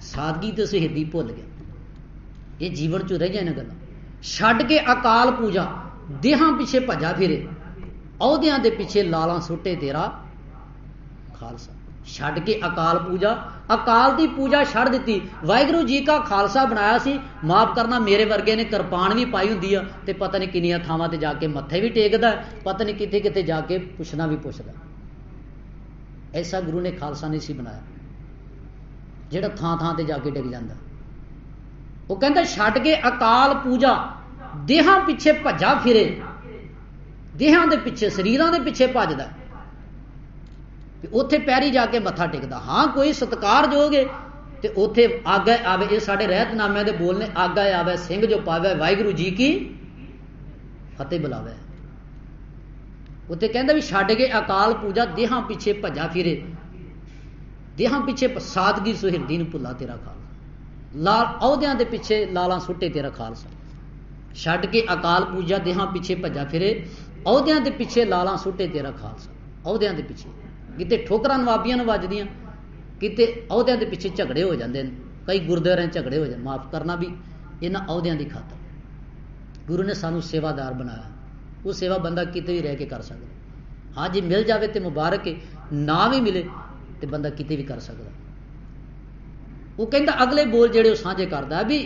सादगी ते सुहिरदी भुल गया। ये जीवन चो रह जाए गल्लां। छड्ड के अकाल पूजा देहां पिछे भजा फिरे, अहुदियां दे पिछे लालां सुट्टे तेरा खालसा। छड्ड के अकाल पूजा, अकाल की पूजा छड्ड दी। वाहिगुरू जी का खालसा बनाया सी, माफ़ करना मेरे वर्गे ने किरपान भी पाई होंदी आ ते पता नहीं किन्नियां थावां ते जाके मत्थे भी टेकदा, पता नहीं किते किते जाके पुछना भी पुछदा। ऐसा गुरु ने खालसा नहीं सी बनाया जिहड़ा थां थां ते जाके टिक जांदा। वो कहंदा छड्ड के अकाल पूजा, देहां पिछे भज्जा फिरे, देहां दे पिछे शरीरां दे पिछे भजदा, उत्थे पैरी जाके मत्था टेकदा। हाँ कोई सत्कारयोग है तो उत्थे आगे आवे, ये साडे रहतनामे दे बोल ने, आगे आवे सिंह जो पावे वाहिगुरू जी की फतेह बुलावे। उत्थे कहंदा भी छड्ड के अकाल पूजा, देहां पिछे भज्जा फिरे, देहां पिछे सादगी सुहिरदी नूं भुला तेरा खालसा, लाल अहुदियां दे पिछे लालां सुट्टे तेरा खालसा। छड्ड के अकाल पूजा, देहां पिछे भज्जा फिरे, अहुदियां दे पिछे लालां सुट्टे तेरा खालसा। अहुदियां दे पिछे किते ठोकरां नवाबियां वजदियां, किते अहुदियां दे पिछे झगड़े हो जाते हैं, कई गुरुद्वारियां झगड़े हो जाते। माफ़ करना भी इन्हां अहुदियां दी खातर गुरु ने सानू सेवादार बनाया। वो सेवा बंदा किते भी रह के कर सकता। हाँ जी मिल जाए तो मुबारक है, ना भी मिले तो बंदा किते भी कर सकता। वो कहता अगले बोल जेड़े साझे करता भी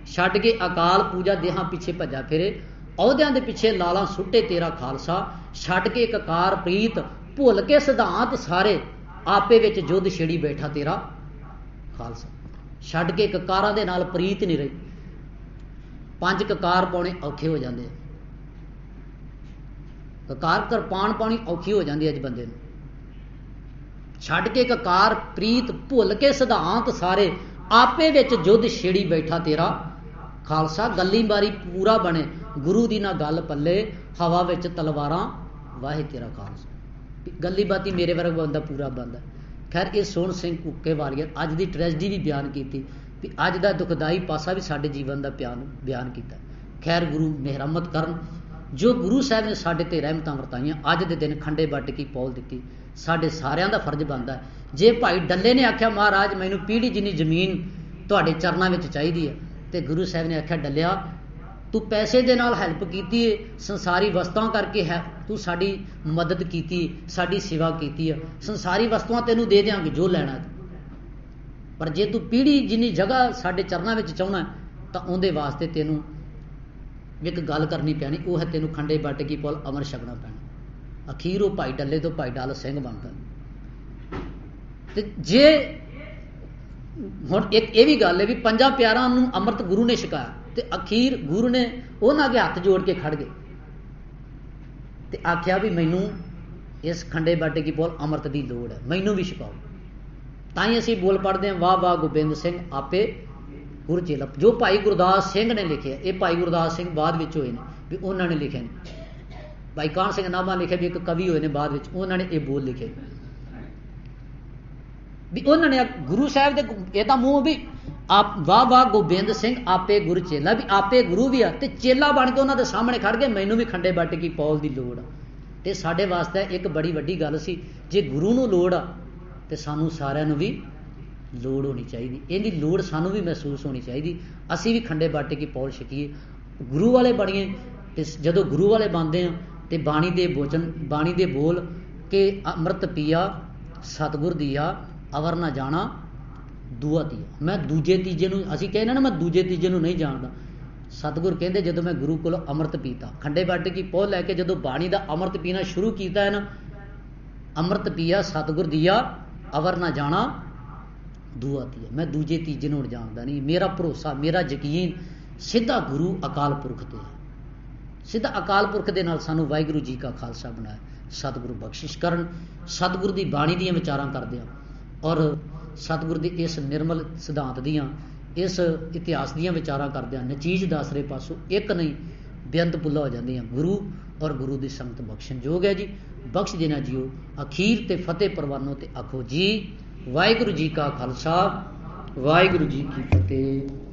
छड्ड के अकाल पूजा, देहां पिछे भज्जा फिरे, अहुदियां दे पिछे लालां सुट्टे तेरा खालसा। छड्ड के ककार प्रीत, भुल के सिद्धांत सारे, आपे विच जुद्ध छेड़ी बैठा तेरा खालसा। छड्ड के ककारां दे नाल प्रीत नहीं रही, 5 ककार पाने औखे हो जाते, ककार किरपान पानी औखी हो जाती अज बंदे नूं। छड्ड के ककार प्रीत, भुल के सिद्धांत सारे, आपे विच जुद्ध छेड़ी बैठा तेरा खालसा। गल्ली बारी पूरा बने, गुरु दी ना गल पल्ले, हवा विच तलवारां वाहे तेरा खालसा। गली बाती मेरे वर्ग बंदा पूरा बनता। खैर ये सोहन सिंह कुक्के वालिया अज की ट्रैजडी भी बयान की, भी अज का दुखदाई पासा भी साडे जीवन का बयान किया। खैर गुरु मेहरमत करन, जो गुरु साहब ने साडे ते रहमतां वरताइयां, अज दे दिन खंडे बट की पौल दी, साडे सारियां दा फर्ज बनता है। जे भाई डल्ले ने आख्या महाराज मैनू पीढ़ी जिन्नी जमीन तुहाडे चरनां विच चाहीदी है, तो गुरु साहब ने आख्या डलिया तू पैसे दे नाल हैल्प की है, संसारी वस्तुआं करके है तू साडी मदद की, साडी सेवा की है, संसारी वस्तुआं तेनू दे देंगे जो लैना है, पर जे तू पीढ़ी जिन्नी जगह साडे चरनां विच चाहुंदा तो उहदे वास्ते तेनू एक गल करनी पैनी, वो है तेनू खंडे बट की पुल अमर छकना पैना। अखीर वो भाई डल्ले तो भाई डाल सिंह बनता। ते जे हुण एक ये भी गल है भी 5 प्यारां नूं अमृत गुरु ने छकाया, ते अखीर गुरु ने उन्हां अगे हथ जोड़ के खड़ गए ते आख्या भी मैनू इस खंडे बाटे की बोल अमृत की लोड़ है, मैनू भी छकाओ। ताई असीं बोल पढ़ते हैं वाह वाह गोबिंद सिंह आपे गुर चेला, जो भाई गुरदास सिंह ने लिखे। ये भाई गुरदास सिंह बाद विच होए ने, भी उन्होंने लिखे ने। भाई कान सिंह नाभा लिखे भी एक कवि होए ने बाद विच, उन्होंने ये बोल लिखे भी उन्होंने गुरु साहब के यदा मूँह भी आप वाह वाह गोबिंद सिंह आपे गुरु चेला, भी आपे गुरु भी आ ते चेला बन के उन्होंने सामने खड़ गए, मैनू भी खंडे बट की पौल की लोड़ आ। ते साडे वास्ते एक बड़ी वड्डी गल सी, जे गुरु नूं लोड़ आ ते सानू सारिਆਂ ਨੂੰ भी लोड़ होनी चाहिए, इहदी लोड़ सानू भी महसूस होनी चाहिए। असीं भी खंडे बाटे की पौल छकीए, गुरु वाले बणीए, ते जदों गुरु वाले बनदे आ ते बाणी दे वचन बाणी दे बोल के अमृत पिया सतगुर दिया अवर ना जाना दूआ दिया। मैं दूजे तीजे नूं असीं कहने ना मैं दूजे तीजे नूं नहीं जानदा, सतगुर कहंदे जदों मैं गुरु कोलों अमृत पीता, खंडे बाटे की पौल लैके जदों बाणी दा अमृत पीना शुरू कीता है ना, अमृत पिया सतगुर दिया अवर ना जाना दूआ दिया। मैं दूजे तीजे नूं जानदा नहीं, मेरा भरोसा मेरा यकीन सीधा गुरु अकाल पुरख ते है, सीधा अकाल पुरख दे नाल सानू वाहिगुरू जी का खालसा बनाया। सतगुरु बख्शिश करन, सतगुरु दी बाणी दीयां विचारां करदे आ और सतगुरु दी इस निर्मल सिद्धांत दियां इस इतिहास दीयां विचारां करदे आ, नचीज दासरे पासों एक नहीं बेअंत पुल्ला हो जांदियां। गुरु और गुरु दी संगत बख्शण जोग है जी, बख्श देना जियो। अखीर ते फतेह परवानों ते आखो जी वाहिगुरू जी का खालसा वाहिगुरू जी की फतेह।